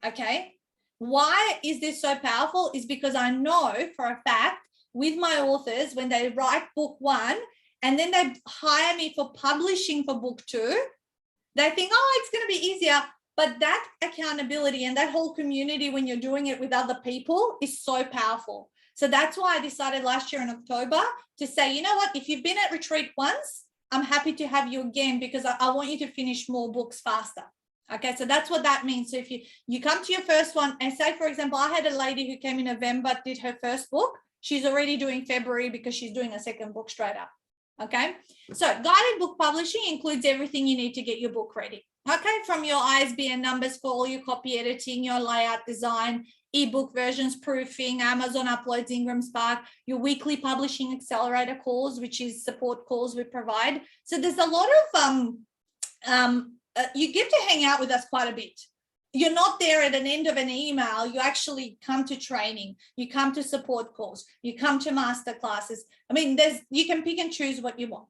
S1: Okay. Why is this so powerful? Is because I know for a fact with my authors, when they write book 1 and then they hire me for publishing for book 2, they think, oh, it's going to be easier. But that accountability and that whole community, when you're doing it with other people, is so powerful. So that's why I decided last year in October to say, you know what, if you've been at retreat once, I'm happy to have you again because I want you to finish more books faster. Okay, so that's what that means. So if you come to your first one and say, for example, I had a lady who came in November, did her first book. She's already doing February because she's doing a second book straight up. Okay, so guided book publishing includes everything you need to get your book ready. Okay, from your ISBN numbers for all your copy editing, your layout design, ebook versions, proofing, Amazon uploads, Ingram Spark, your weekly publishing accelerator calls, which is support calls we provide. So there's a lot of you get to hang out with us quite a bit. You're not there at an end of an email. You actually come to training. You come to support calls. You come to master classes. I mean, you can pick and choose what you want.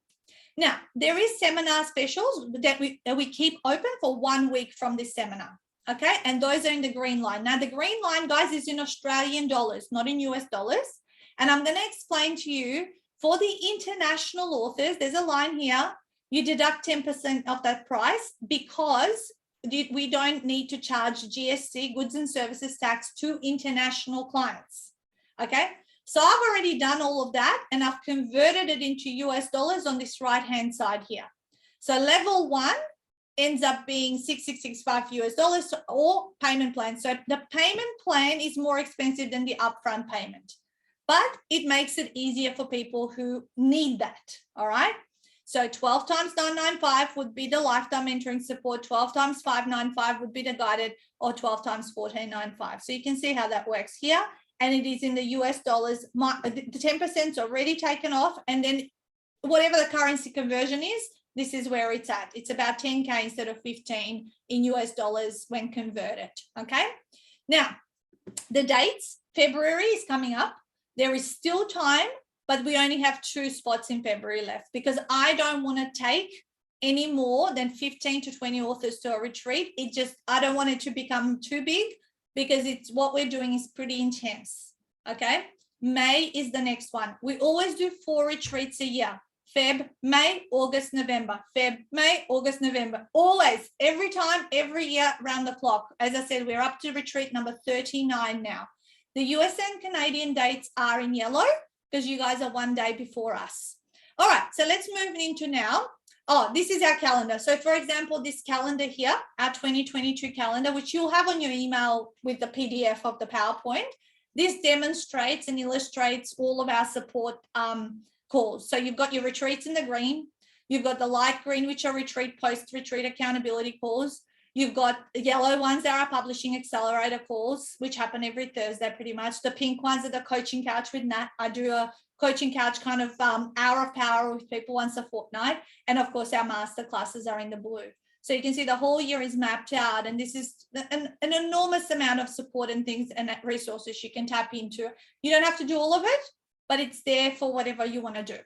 S1: Now, there is seminar specials that we keep open for 1 week from this seminar. Okay, and those are in the green line. Now, the green line, guys, is in Australian dollars, not in US dollars. And I'm going to explain to you for the international authors, there's a line here. You deduct 10% of that price because we don't need to charge GST, goods and services tax, to international clients. Okay, so I've already done all of that and I've converted it into US dollars on this right-hand side here. So level 1 ends up being $6,665 US dollars or payment plan. So the payment plan is more expensive than the upfront payment, but it makes it easier for people who need that. All right. So 12 times 995 would be the lifetime mentoring support, 12 times 595 would be the guided, or 12 times 1495. So you can see how that works here. And it is in the US dollars. The 10% is already taken off. And then whatever the currency conversion is, this is where it's at. It's about 10K instead of 15 in US dollars when converted. Okay. Now, the dates, February is coming up. There is still time, but we only have 2 spots in February left because I don't want to take any more than 15 to 20 authors to a retreat. I don't want it to become too big because what we're doing is pretty intense. Okay. May is the next one. We always do 4 retreats a year. Feb, May, August, November. Feb, May, August, November. Always, every time, every year, round the clock. As I said, we're up to retreat number 39 now. The US and Canadian dates are in yellow because you guys are 1 day before us. All right, so let's move into now. Oh, this is our calendar. So for example, this calendar here, our 2022 calendar, which you'll have on your email with the PDF of the PowerPoint, this demonstrates and illustrates all of our support calls. So you've got your retreats in the green, you've got the light green, which are retreat, post-retreat accountability calls. You've got the yellow ones that are publishing accelerator calls, which happen every Thursday pretty much. The pink ones are the coaching couch with Nat. I do a coaching couch kind of hour of power with people once a fortnight. And of course, our master classes are in the blue. So you can see the whole year is mapped out. And this is an enormous amount of support and things and resources you can tap into. You don't have to do all of it, but it's there for whatever you want to do.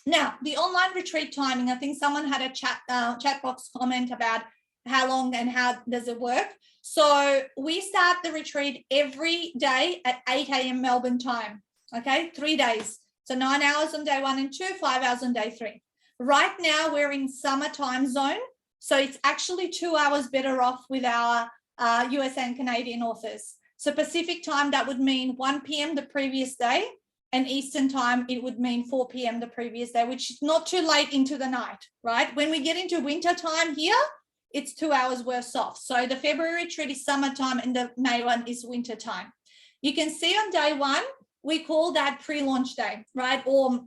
S1: Now, the online retreat timing, I think someone had a chat box comment about how long and how does it work. So we start the retreat every day at 8 a.m. Melbourne time. Okay, 3 days. So 9 hours on day 1 and 2, 5 hours on day 3. Right now we're in summer time zone. So it's actually 2 hours better off with our US and Canadian authors. So Pacific time, that would mean 1 p.m. the previous day, and Eastern time, it would mean 4 p.m. the previous day, which is not too late into the night, right? When we get into winter time here, it's 2 hours worse off. So the February retreat is summertime and the May one is winter time. You can see on day 1, we call that pre-launch day, right? Or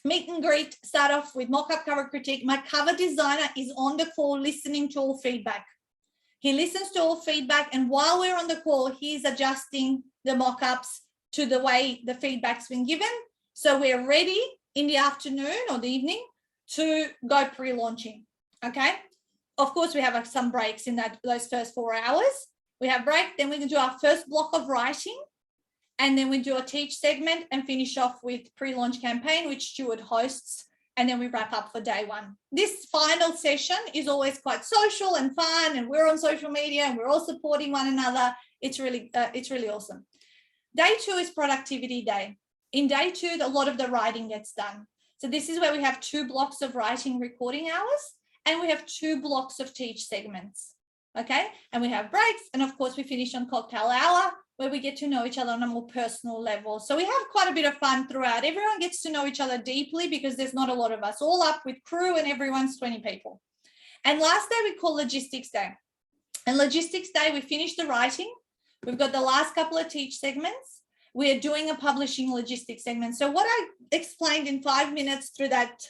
S1: meet and greet, start off with mock-up cover critique. My cover designer is on the call listening to all feedback. He listens to all feedback, and while we're on the call, he's adjusting the mock-ups to the way the feedback's been given. So we're ready in the afternoon or the evening to go pre-launching, okay? Of course, we have some breaks in those first 4 hours. We have break, then we can do our first block of writing, and then we do a teach segment and finish off with pre-launch campaign, which Stuart hosts, and then we wrap up for day 1. This final session is always quite social and fun, and we're on social media and we're all supporting one another. It's really awesome. Day 2 is productivity day. In day 2, a lot of the writing gets done. So this is where we have 2 blocks of writing recording hours, and we have 2 blocks of teach segments, okay? And we have breaks, and of course we finish on cocktail hour, where we get to know each other on a more personal level. So we have quite a bit of fun throughout. Everyone gets to know each other deeply because there's not a lot of us, all up with crew, and everyone's 20 people. And last day we call Logistics Day. And Logistics Day, we finished the writing. We've got the last couple of teach segments. We're doing a publishing logistics segment. So what I explained in 5 minutes through that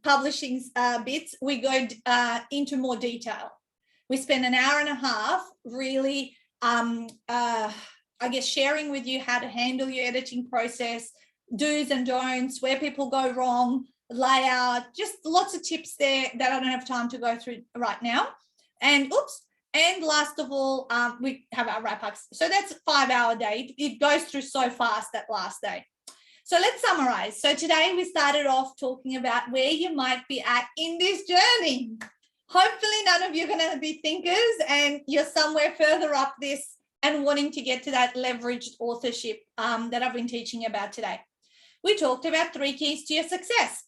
S1: publishing bits, we go into more detail. We spend an hour and a half really, I guess, sharing with you how to handle your editing process, do's and don'ts, where people go wrong, layout, just lots of tips there that I don't have time to go through right now. And last of all, we have our wrap-ups. So that's a 5-hour day. It goes through so fast that last day. So let's summarize. So today we started off talking about where you might be at in this journey. Hopefully none of you are going to be thinkers and you're somewhere further up this and wanting to get to that leveraged authorship that I've been teaching about today. We talked about 3 keys to your success.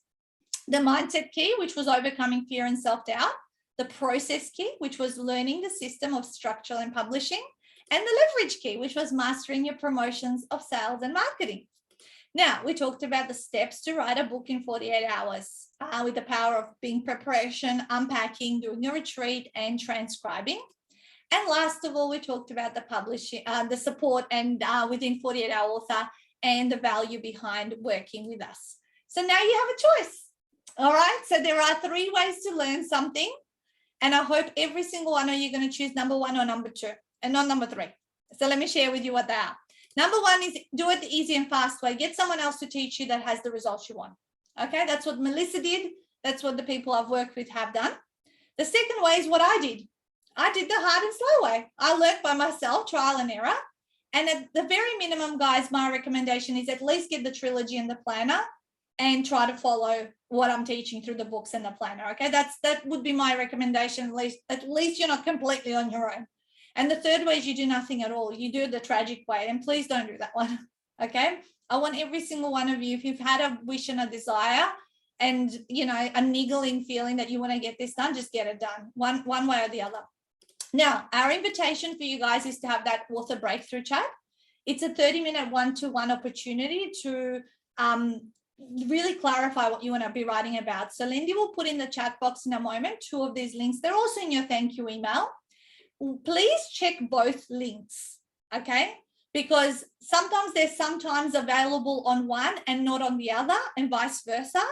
S1: The mindset key, which was overcoming fear and self-doubt. The process key, which was learning the system of structure and publishing. And the leverage key, which was mastering your promotions of sales and marketing. Now, we talked about the steps to write a book in 48 hours with the power of being preparation, unpacking, doing a retreat, and transcribing. And last of all, we talked about the publishing, the support and within 48-hour author and the value behind working with us. So now you have a choice. All right. So there are 3 ways to learn something. And I hope every single one of you are going to choose number 1 or number 2 and not number 3. So let me share with you what they are. Number 1 is do it the easy and fast way. Get someone else to teach you that has the results you want. Okay, that's what Melissa did. That's what the people I've worked with have done. The second way is what I did. I did the hard and slow way. I learned by myself, trial and error. And at the very minimum, guys, my recommendation is at least get the trilogy and the planner and try to follow what I'm teaching through the books and the planner. Okay, that would be my recommendation. At least you're not completely on your own. And the third way is you do nothing at all. You do it the tragic way, and please don't do that one. Okay, I want every single one of you, if you've had a wish and a desire and, you know, a niggling feeling that you want to get this done, just get it done one way or the other. Now, our invitation for you guys is to have that author breakthrough chat. It's a 30-minute one-to-one opportunity to really clarify what you want to be writing about. So Lindy will put in the chat box in a moment 2 of these links. They're also in your thank you email. Please check both links, okay? Because sometimes they're sometimes available on one and not on the other, and vice versa.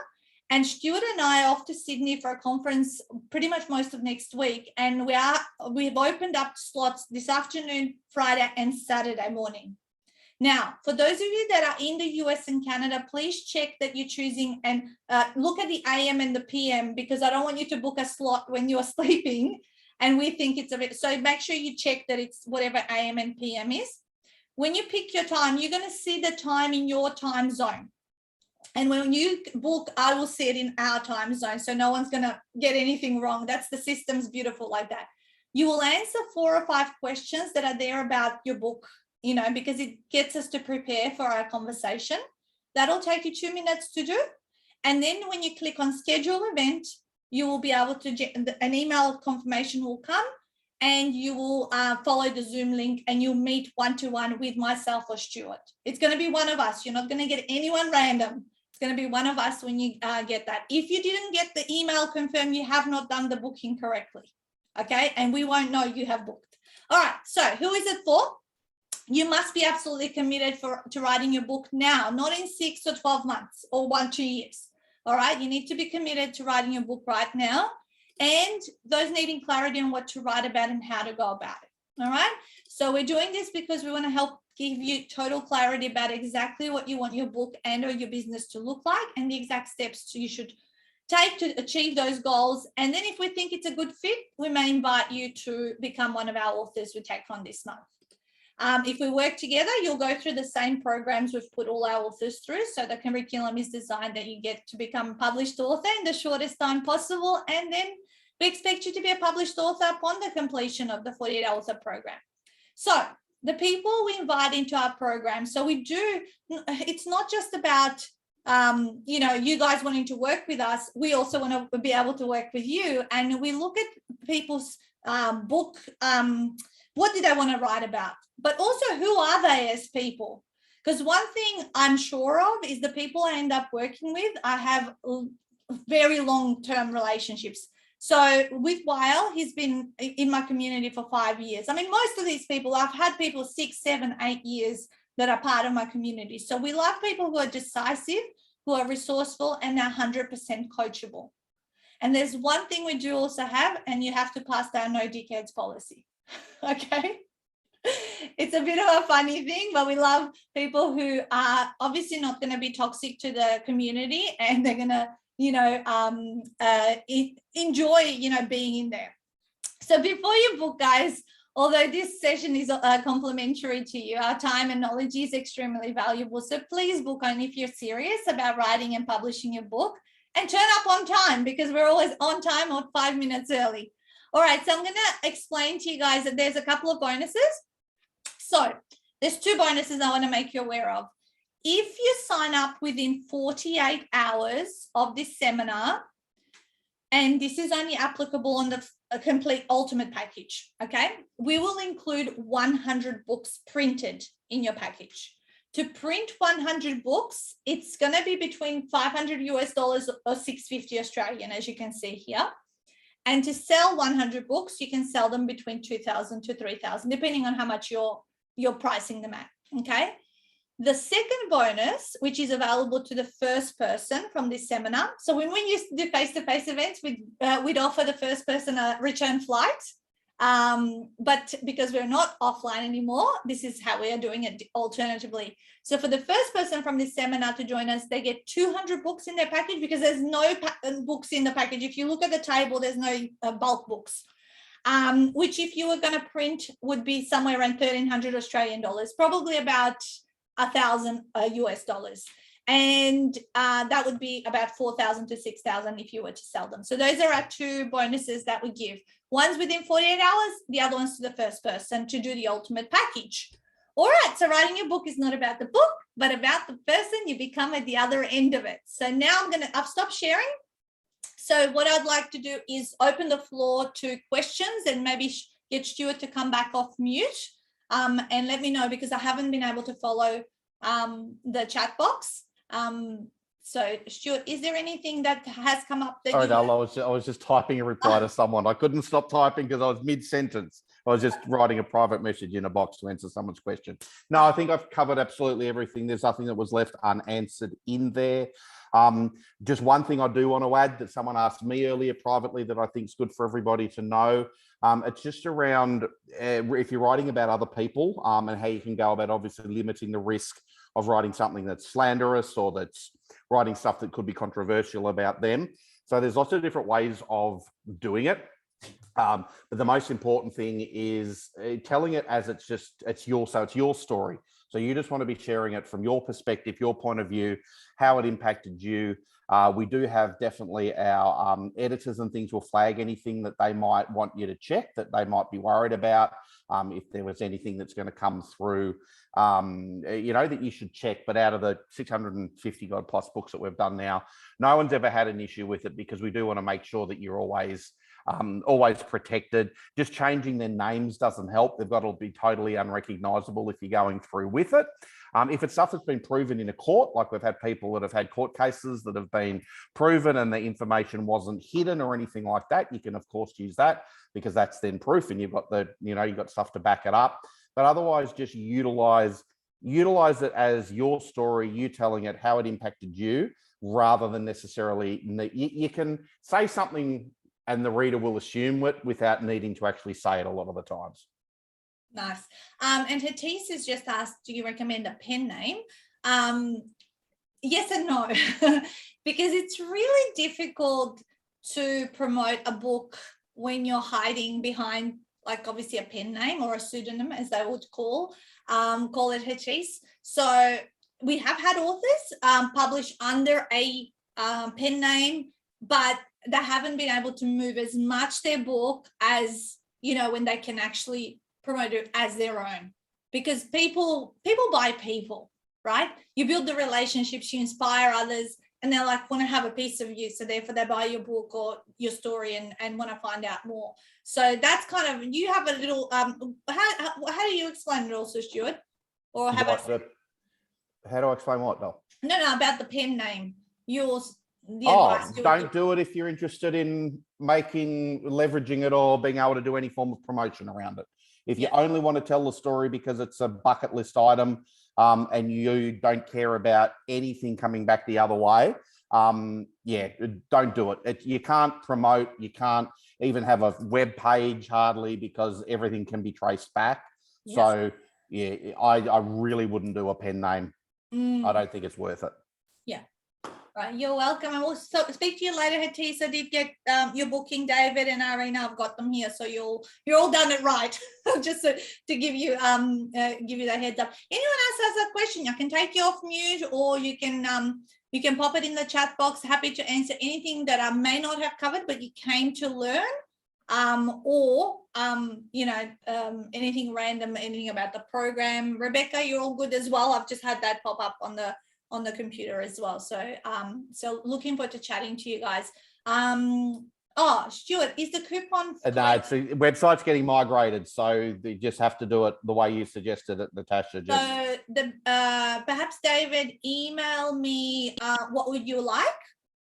S1: And Stuart and I are off to Sydney for a conference pretty much most of next week. And we've opened up slots this afternoon, Friday and Saturday morning. Now, for those of you that are in the US and Canada, please check that you're choosing and look at the AM and the PM, because I don't want you to book a slot when you're sleeping and we think it's a bit, so make sure you check that it's whatever AM and PM is. When you pick your time, you're going to see the time in your time zone. And when you book, I will see it in our time zone. So no one's going to get anything wrong. That's the system's beautiful like that. You will answer 4 or 5 questions that are there about your book, you know, because it gets us to prepare for our conversation. That'll take you 2 minutes to do. And then when you click on schedule event, you will be able to get an email confirmation will come, and you will follow the Zoom link and you'll meet one-to-one with myself or Stuart. It's going to be one of us. You're not going to get anyone random. It's going to be one of us when you get that. If you didn't get the email confirmed, you have not done the booking correctly. Okay. And we won't know you have booked. All right. So who is it for? You must be absolutely committed to writing your book now, not in 6 or 12 months or 1-2 years. All right. You need to be committed to writing your book right now. And those needing clarity on what to write about and how to go about it. All right. So we're doing this because we want to help give you total clarity about exactly what you want your book and or your business to look like and the exact steps you should take to achieve those goals. And then if we think it's a good fit, we may invite you to become one of our authors we take on this month. If we work together, you'll go through the same programs we've put all our authors through. So the curriculum is designed that you get to become a published author in the shortest time possible. And then we expect you to be a published author upon the completion of the 48 Author Program. So the people we invite into our program, so we do, it's not just about, you know, you guys wanting to work with us. We also want to be able to work with you. And we look at people's book, what do they want to write about? But also, who are they as people? Because one thing I'm sure of is the people I end up working with, I have very long-term relationships. So with Weil, he's been in my community for 5 years. I mean, most of these people, I've had people 6, 7, 8 years that are part of my community. So we love people who are decisive, who are resourceful, and they're 100% coachable. And there's one thing we do also have, and you have to pass our no dickheads policy. Okay. It's a bit of a funny thing, but we love people who are obviously not going to be toxic to the community, and they're going to, enjoy, being in there. So before you book, guys, although this session is complimentary to you, our time and knowledge is extremely valuable. So please book only if you're serious about writing and publishing your book, and turn up on time, because we're always on time or 5 minutes early. All right, so I'm going to explain to you guys that there's a couple of bonuses. So there's 2 bonuses I want to make you aware of. If you sign up within 48 hours of this seminar, and this is only applicable on the complete ultimate package, okay, we will include 100 books printed in your package. To print 100 books, it's going to be between $500 US or 650 Australian, as you can see here. And to sell 100 books, you can sell them between 2,000 to 3,000, depending on how much you're pricing them at, okay? The second bonus, which is available to the first person from this seminar. So when we used to do face-to-face events, we'd offer the first person a return flight. But because we're not offline anymore, this is how we are doing it alternatively. So for the first person from this seminar to join us, they get 200 books in their package, because there's no books in the package. If you look at the table, there's no bulk books, which if you were going to print would be somewhere around 1,300 Australian dollars, probably about 1,000 US dollars. And that would be about 4,000 to 6,000 if you were to sell them. So those are our 2 bonuses that we give. One's within 48 hours, the other one's to the first person to do the ultimate package. All right, so writing your book is not about the book, but about the person you become at the other end of it. So now I've stopped sharing. So what I'd like to do is open the floor to questions, and maybe get Stuart to come back off mute. And let me know, because I haven't been able to follow the chat box. So Stuart, is there anything that has come up? That
S4: Sorry, Dale, I was just typing a reply to someone. I couldn't stop typing because I was mid-sentence. I was just writing a private message in a box to answer someone's question. No, I think I've covered absolutely everything. There's nothing that was left unanswered in there. Just one thing I do want to add that someone asked me earlier privately that I think is good for everybody to know. It's just around if you're writing about other people and how you can go about obviously limiting the risk of writing something that's slanderous or that's writing stuff that could be controversial about them. So there's lots of different ways of doing it. But the most important thing is telling it as it's your story. So you just want to be sharing it from your perspective, your point of view, how it impacted you. We do have definitely our editors and things will flag anything that they might want you to check, that they might be worried about. If there was anything that's going to come through, that you should check. But out of the 650 odd plus books that we've done now, no one's ever had an issue with it, because we do want to make sure that you're always protected. Just changing their names doesn't help. They've got to be totally unrecognizable if you're going through with it. If it's stuff that's been proven in a court, like we've had people that have had court cases that have been proven and the information wasn't hidden or anything like that, you can of course use that, because that's then proof and you've got you've got stuff to back it up. But otherwise, just utilize it as your story, you telling it how it impacted you, rather than necessarily, you can say something and the reader will assume it without needing to actually say it a lot of the times.
S1: Nice. And Hattis has just asked, do you recommend a pen name? Yes and no, because it's really difficult to promote a book when you're hiding behind, like, obviously a pen name or a pseudonym, as they would call it Hattis. So we have had authors publish under a pen name, but they haven't been able to move as much their book as, when they can actually promote it as their own, because people buy people, right? You build the relationships, you inspire others, and they're like, want to have a piece of you. So therefore they buy your book or your story and want to find out more. So that's kind of, you have a little, how do you explain it also, Stuart? Or have
S4: How do I explain what, though?
S1: No, about the pen name. Yours.
S4: Don't do it if you're interested in leveraging it or being able to do any form of promotion around it. If you only want to tell the story because it's a bucket list item, and you don't care about anything coming back the other way, don't do it. You can't promote, you can't even have a web page hardly, because everything can be traced back. Yes. So I really wouldn't do a pen name. I don't think it's worth it.
S1: Yeah. Right, you're welcome. I will speak to you later, Hatisa. I did get your booking, David and Irina. I've got them here, so you're all done it right. Just to give you that heads up. Anyone else has a question? I can take you off mute, or you can pop it in the chat box. Happy to answer anything that I may not have covered, but you came to learn, anything random, anything about the program. Rebecca, you're all good as well. I've just had that pop up on the computer as well. So looking forward to chatting to you guys. Stuart, is the coupon?
S4: No, it's the website's getting migrated, so they just have to do it the way you suggested it, Natasha.
S1: So perhaps David, email me what would you like,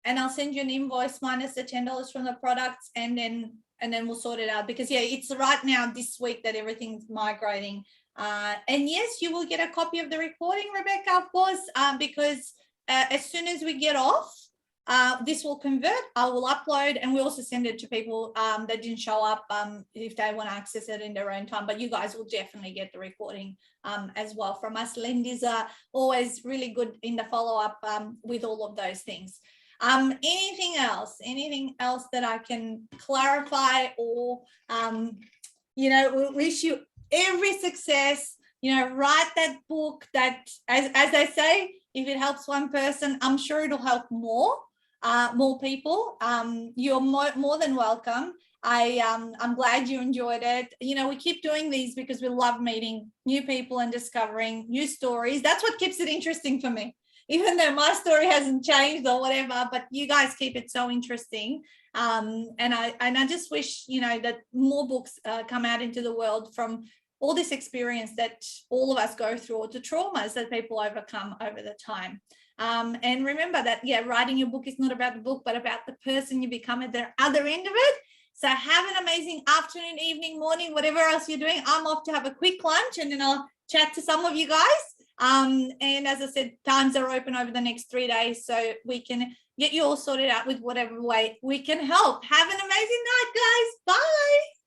S1: and I'll send you an invoice minus the $10 from the products, and then we'll sort it out, because it's right now this week that everything's migrating. And yes, you will get a copy of the recording, Rebecca, of course, because as soon as we get off, this will convert. I will upload, and we also send it to people that didn't show up if they want to access it in their own time. But you guys will definitely get the recording as well from us. Lindy's always really good in the follow-up with all of those things. Anything else that I can clarify, or we wish you every success. Write that book that, as they say, if it helps one person, I'm sure it'll help more people. You're more than welcome. I'm glad you enjoyed it. We keep doing these because we love meeting new people and discovering new stories. That's what keeps it interesting for me, even though my story hasn't changed or whatever, but you guys keep it so interesting. And I just wish, that more books come out into the world from all this experience that all of us go through, or the traumas that people overcome over the time. And remember that, writing your book is not about the book, but about the person you become at the other end of it. So have an amazing afternoon, evening, morning, whatever else you're doing. I'm off to have a quick lunch, and then I'll chat to some of you guys. And as I said, times are open over the next 3 days, so we can get you all sorted out with whatever way we can help. Have an amazing night, guys. Bye.